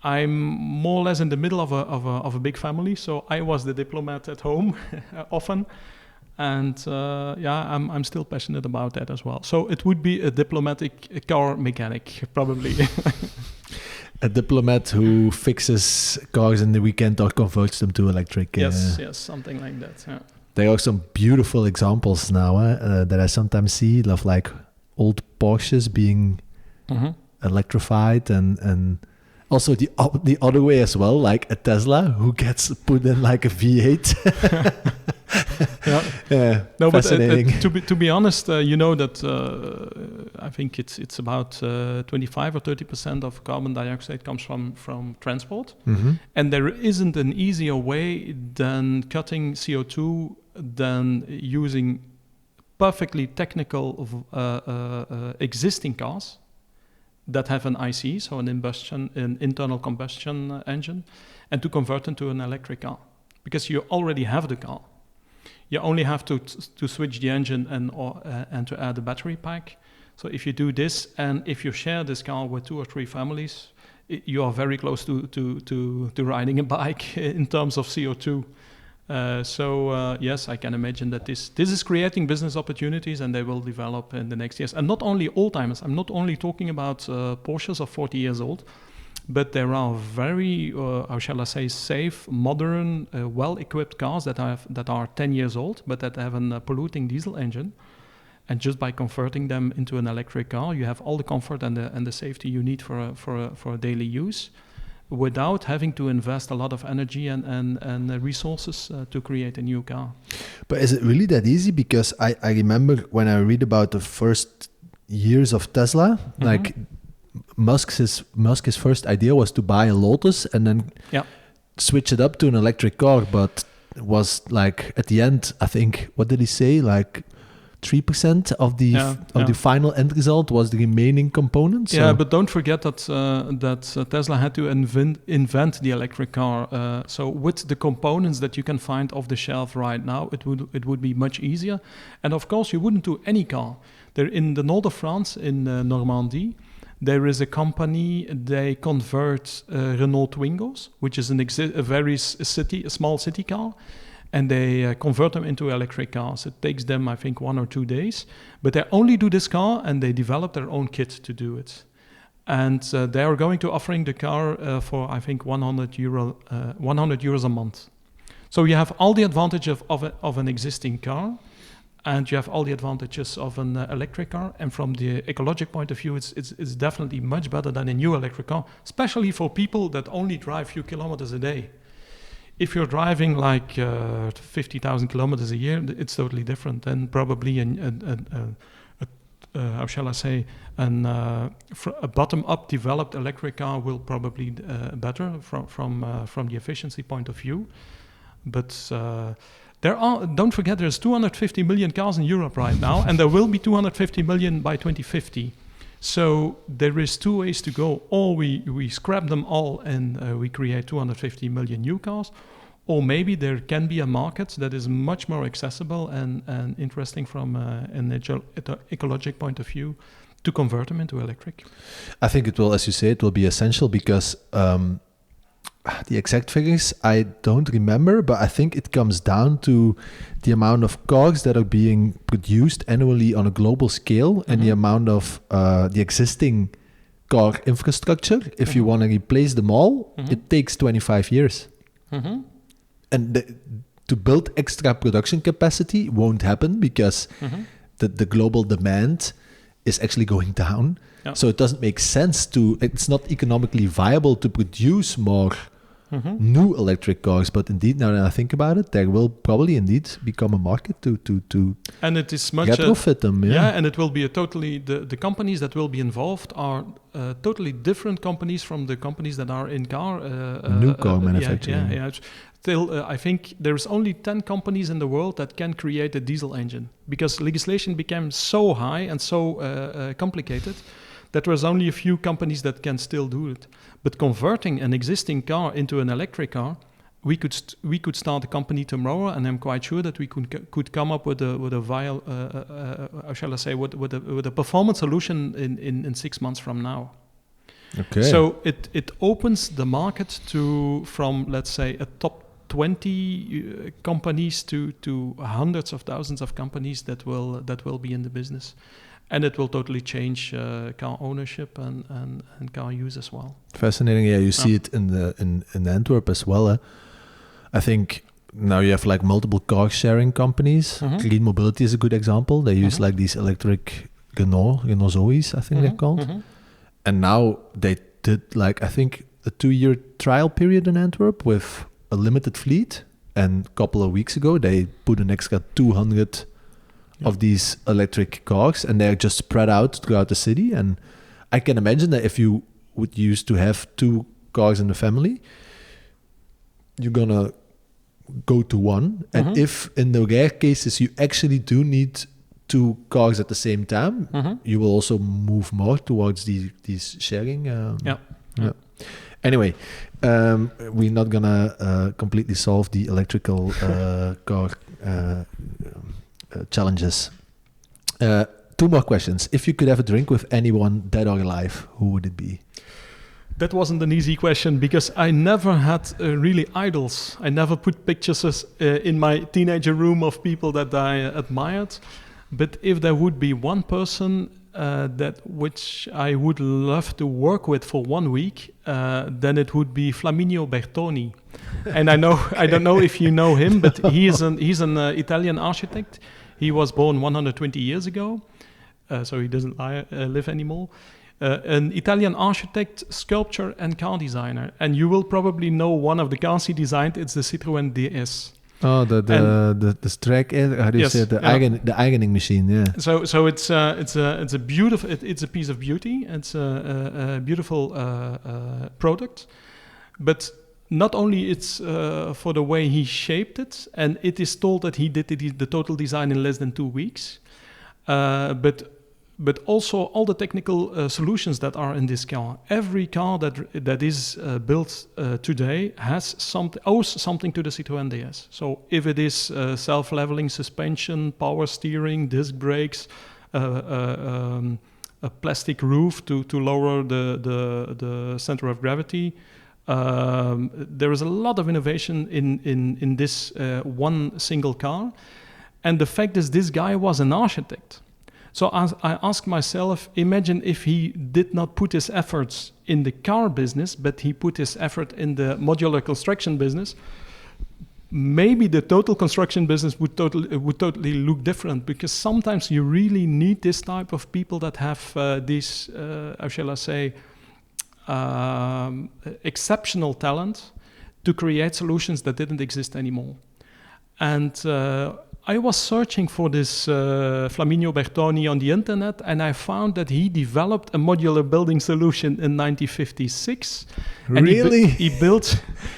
I'm more or less in the middle of a big family. So I was the diplomat at home often, and I'm still passionate about that as well. So it would be a diplomatic car mechanic probably. A diplomat who fixes cars in the weekend or converts them to electric. Yes, something like that. Yeah. There are some beautiful examples now that I sometimes see of like old Porsches being electrified, and also the other way as well, like a Tesla who gets put in like a V8. No, fascinating. But to be honest, you know that I think it's about 25 or 30% of carbon dioxide comes from transport, and there isn't an easier way than cutting CO2 than using perfectly technical existing cars that have an IC, so an internal combustion engine, and to convert them to an electric car. because you already have the car. You only have to switch the engine and to add a battery pack. So if you do this, and if you share this car with 2 or 3 families, you are very close to riding a bike in terms of CO2. Yes, I can imagine that this is creating business opportunities, and they will develop in the next years. And not only old-timers. I'm not only talking about Porsches of 40 years old, but there are very, how shall I say, safe, modern, well-equipped cars that are 10 years old, but that have a polluting diesel engine. And just by converting them into an electric car, you have all the comfort and the safety you need for a daily use, without having to invest a lot of energy and resources to create a new car. But is it really that easy? Because I remember when I read about the first years of Tesla, like Musk's first idea was to buy a Lotus and then switch it up to an electric car, but it was like at the end, I think, what did he say? Like 3% of the final end result was the remaining components. Yeah, but don't forget that Tesla had to invent the electric car. So with the components that you can find off the shelf right now, it would be much easier. And of course, you wouldn't do any car. There in the north of France, in Normandy, there is a company. They convert Renault Twingos, which is a very small city car. And they convert them into electric cars. It takes them, I think, 1 or 2 days. But they only do this car, and they develop their own kit to do it. And they are going to offering the car for, I think, €100 a month. So you have all the advantages of an existing car, and you have all the advantages of an electric car. And from the ecologic point of view, it's definitely much better than a new electric car, especially for people that only drive a few kilometers a day. If you're driving like 50,000 kilometers a year, it's totally different. And probably how shall I say, a bottom-up developed electric car will probably better from the efficiency point of view. But don't forget, there's 250 million cars in Europe right now, and there will be 250 million by 2050. So there is 2 ways to go. Or we scrap them all and we create 250 million new cars. Or maybe there can be a market that is much more accessible and interesting from an ecologic point of view to convert them into electric. I think it will, as you say, it will be essential because the exact figures I don't remember, but I think it comes down to the amount of cars that are being produced annually on a global scale and the amount of the existing car infrastructure. If you want to replace them all, it takes 25 years. And to build extra production capacity won't happen because the global demand is actually going down. Yeah. So it doesn't make sense it's not economically viable to produce more new electric cars. But indeed, now that I think about it, there will probably indeed become a market to and it is much retrofit them. Yeah, and it will be the companies that will be involved are totally different companies from the companies that are in new car manufacturing. Yeah. Still, I think there's only 10 companies in the world that can create a diesel engine because legislation became so high and so complicated that there's only a few companies that can still do it. But converting an existing car into an electric car, we could start a company tomorrow, and I'm quite sure that we could come up with a viable, how shall I say, with a performance solution in 6 months from now. Okay. So it opens the market from let's say a top 20 companies to hundreds of thousands of companies that will be in the business. And it will totally change car ownership and car use as well. Fascinating. Yeah, you see it in Antwerp as well. I think now you have like multiple car sharing companies. Green Mobility is a good example. They use like these electric Renault Zoes, I think they're called. And now they did like, I think, a 2-year trial period in Antwerp with a limited fleet. And a couple of weeks ago, they put an extra 200 of these electric cars, and they're just spread out throughout the city. And I can imagine that if you would used to have 2 cars in the family, you're gonna go to one. And if in the rare cases you actually do need 2 cars at the same time, you will also move more towards these sharing. And Anyway, we're not gonna completely solve the electrical car challenges. 2 more questions. If you could have a drink with anyone, dead or alive, who would it be? That wasn't an easy question because I never had really idols. I never put pictures in my teenager room of people that I admired. But if there would be one person that which I would love to work with for 1 week, then it would be Flaminio Bertoni. And I don't know if you know him, but he's an Italian architect. He was born 120 years ago, so he doesn't live anymore. An Italian architect, sculptor, and car designer. And you will probably know one of the cars he designed. It's the Citroën DS. Oh, the Strek, how do you say it? The eigening machine, yeah. So it's a beautiful. It's a piece of beauty. It's a beautiful product, but not only it's for the way he shaped it, and it is told that he did the total design in less than 2 weeks, but also all the technical solutions that are in this car. Every car that is built today owes something to the Citroën DS. So if it is self-leveling suspension, power steering, disc brakes, a plastic roof to lower the center of gravity, there is a lot of innovation in this one single car. And the fact is, this guy was an architect. So I ask myself, imagine if he did not put his efforts in the car business, but he put his effort in the modular construction business. Maybe the total construction business would totally look different, because sometimes you really need this type of people that have this, how shall I say, exceptional talent to create solutions that didn't exist anymore. And I was searching for this Flaminio Bertoni on the internet, and I found that he developed a modular building solution in 1956. Really? And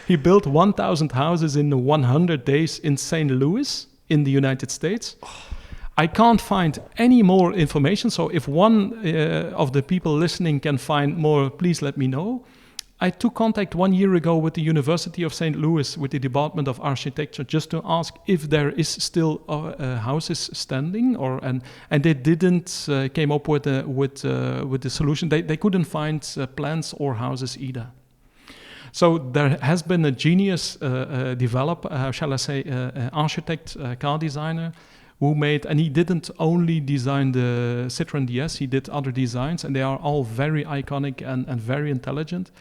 he built 1,000 houses in 100 days in St. Louis in the United States. I can't find any more information, so if one of the people listening can find more, please let me know. I took contact 1 year ago with the University of St. Louis, with the Department of Architecture, just to ask if there is still houses standing, and they didn't came up with the solution. They couldn't find plants or houses either. So there has been a genius architect, car designer, who made, and he didn't only design the Citroën DS, he did other designs, and they are all very iconic and very intelligent.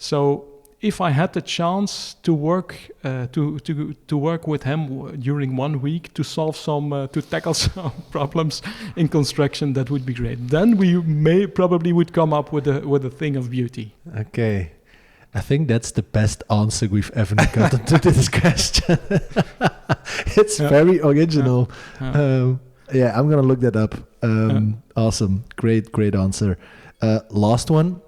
So if I had the chance to work with him during 1 week to solve to tackle some problems in construction, that would be great. Then we probably would come up with a thing of beauty. Okay. I think that's the best answer we've ever gotten to this question. It's very original. I'm going to look that up. Awesome. Great answer. Last one.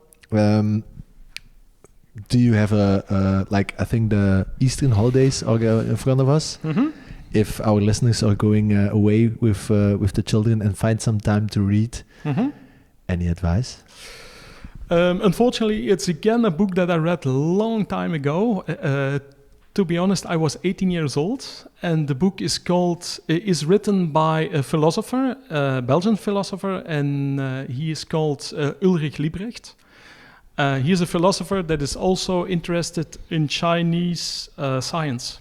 Do you have I think the Eastern holidays are in front of us. Mm-hmm. If our listeners are going away with the children and find some time to read, any advice? Unfortunately, it's again a book that I read a long time ago. To be honest, I was 18 years old, and the book is written by a philosopher, a Belgian philosopher, and he is called Ulrich Liebrecht. He is a philosopher that is also interested in Chinese science.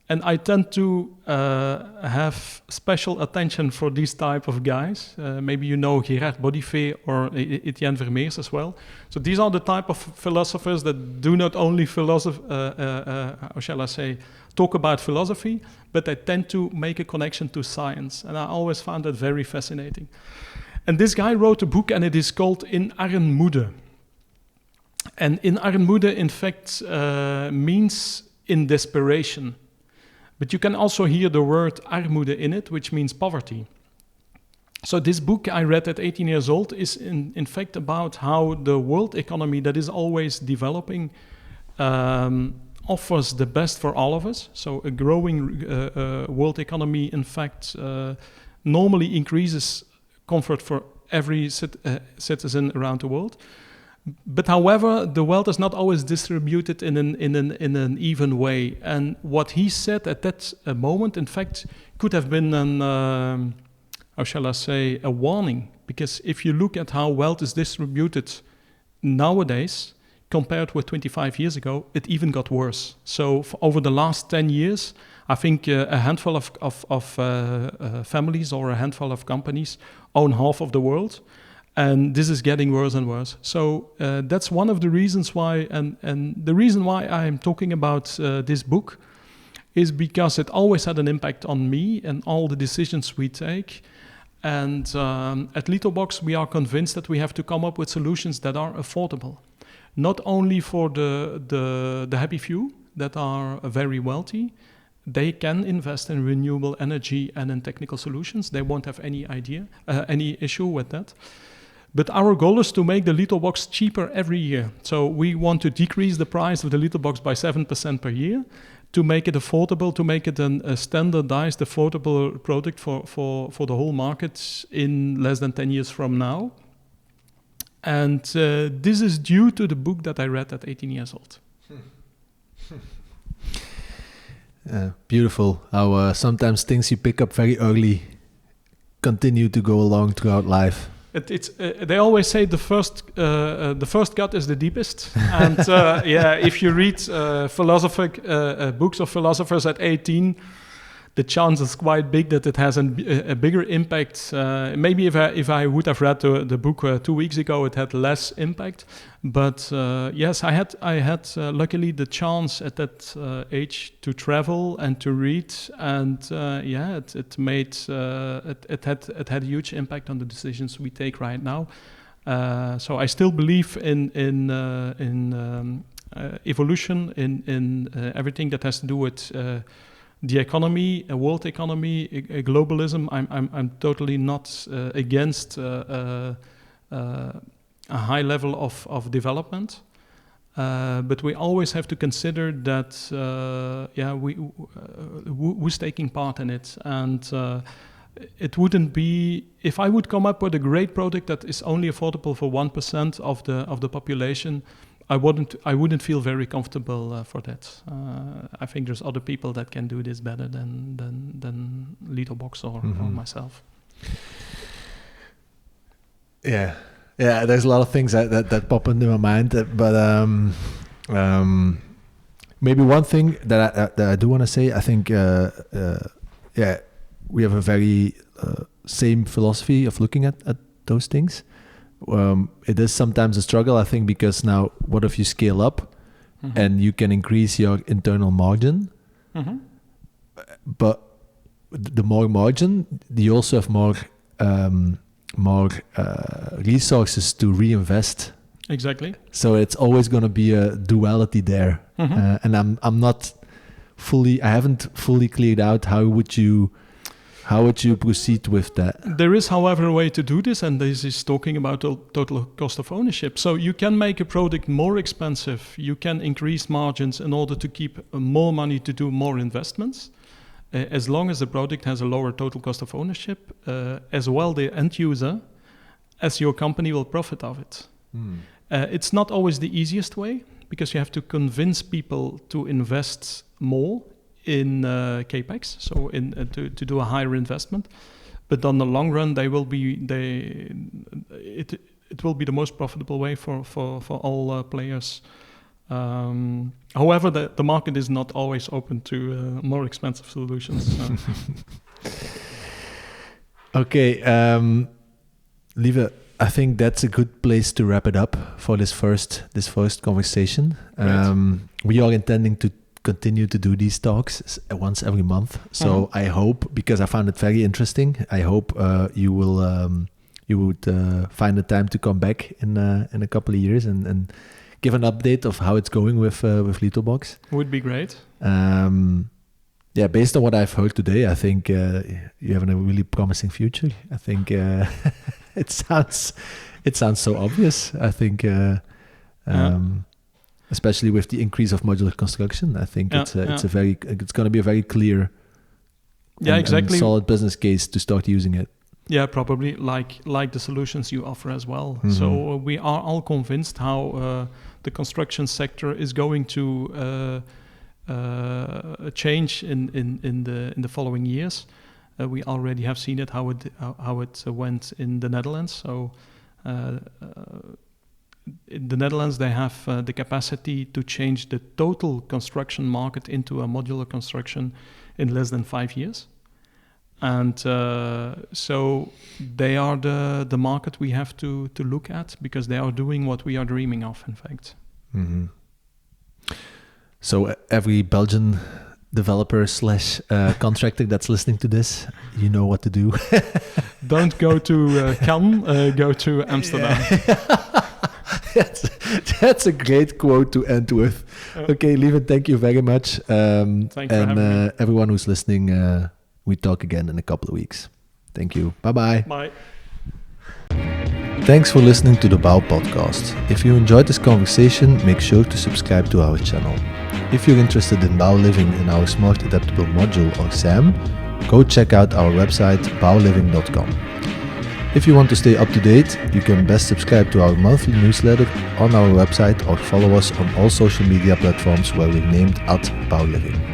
And I tend to have special attention for these type of guys. Maybe you know Gerard Bodifé or Etienne Vermeers as well. So these are the type of philosophers that do not only talk about philosophy, but they tend to make a connection to science. And I always found that very fascinating. And this guy wrote a book, and it is called In Armoede. And in armoede, in fact, means in desperation. But you can also hear the word armoede in it, which means poverty. So this book I read at 18 years old is in fact about how the world economy that is always developing offers the best for all of us. So a growing world economy, in fact, normally increases comfort for every citizen around the world. But however, the wealth is not always distributed in an even way. And what he said at that moment, in fact, could have been how shall I say, a warning. Because if you look at how wealth is distributed nowadays, compared with 25 years ago, it even got worse. So over the last 10 years, I think a handful of families or a handful of companies own half of the world. And this is getting worse and worse. So that's one of the reasons why, and the reason why I'm talking about this book is because it always had an impact on me and all the decisions we take. And at Litobox, we are convinced that we have to come up with solutions that are affordable. Not only for the happy few that are very wealthy, they can invest in renewable energy and in technical solutions. They won't have any issue with that. But our goal is to make the Litobox cheaper every year. So we want to decrease the price of the Litobox by 7% per year to make it affordable, to make it a standardized, affordable product for the whole market in less than 10 years from now. And this is due to the book that I read at 18 years old. Beautiful. How sometimes things you pick up very early continue to go along throughout life. They always say the first cut is the deepest, and if you read books of philosophers at 18, the chance is quite big that it has a bigger impact. Maybe if I would have read the book 2 weeks ago, it had less impact. But yes, I had luckily the chance at that age to travel and to read, and it had a huge impact on the decisions we take right now. So I still believe in evolution, in everything that has to do with the economy, a world economy, a globalism. I'm totally not against a high level of development, but we always have to consider that who's taking part in it, and it wouldn't be if I would come up with a great product that is only affordable for 1% of the population. I wouldn't feel very comfortable for that. I think there's other people that can do this better than Litobox or myself. Yeah, there's a lot of things that pop into my mind, but maybe one thing that I do want to say, I think, we have a very same philosophy of looking at those things. It is sometimes a struggle, I think, because now what if you scale up and you can increase your internal margin, but the more margin, you also have more resources to reinvest. Exactly. So it's always going to be a duality there, and I haven't fully cleared out how would you proceed with that? There is, however, a way to do this, and this is talking about total cost of ownership. So you can make a product more expensive. You can increase margins in order to keep more money to do more investments, as long as the product has a lower total cost of ownership, as well the end user, as your company will profit of it. It's not always the easiest way, because you have to convince people to invest more in capex, so to do a higher investment, but on the long run, it will be the most profitable way for all players. However, the market is not always open to more expensive solutions. So. Okay, Lieven, I think that's a good place to wrap it up for this first conversation. We are intending to continue to do these talks once every month. So I hope, because I found it very interesting, I hope you would find the time to come back in a couple of years and give an update of how it's going with Litobox. Would be great. Based on what I've heard today, I think you have a really promising future. I think it sounds so obvious. I think. Especially with the increase of modular construction, I think it's going to be a very clear, and solid business case to start using it. Yeah, probably like the solutions you offer as well. Mhm. So we are all convinced how the construction sector is going to change in the following years. We already have seen it how it went in the Netherlands. So in the Netherlands they have the capacity to change the total construction market into a modular construction in less than 5 years. And so they are the market we have to look at, because they are doing what we are dreaming of, in fact. Mm-hmm. So every Belgian developer / contractor that's listening to this, you know what to do. Don't go to Cannes, go to Amsterdam. That's a great quote to end with. Okay, Lieven, thank you very much. Thank you for having me. Everyone who's listening, we talk again in a couple of weeks. Thank you. Bye-bye. Bye. Thanks for listening to the Bao Podcast. If you enjoyed this conversation, make sure to subscribe to our channel. If you're interested in Bao Living and our Smart Adaptable Module, or SAM, go check out our website baoliving.com. If you want to stay up to date, you can best subscribe to our monthly newsletter on our website or follow us on all social media platforms where we're named @Bao Living.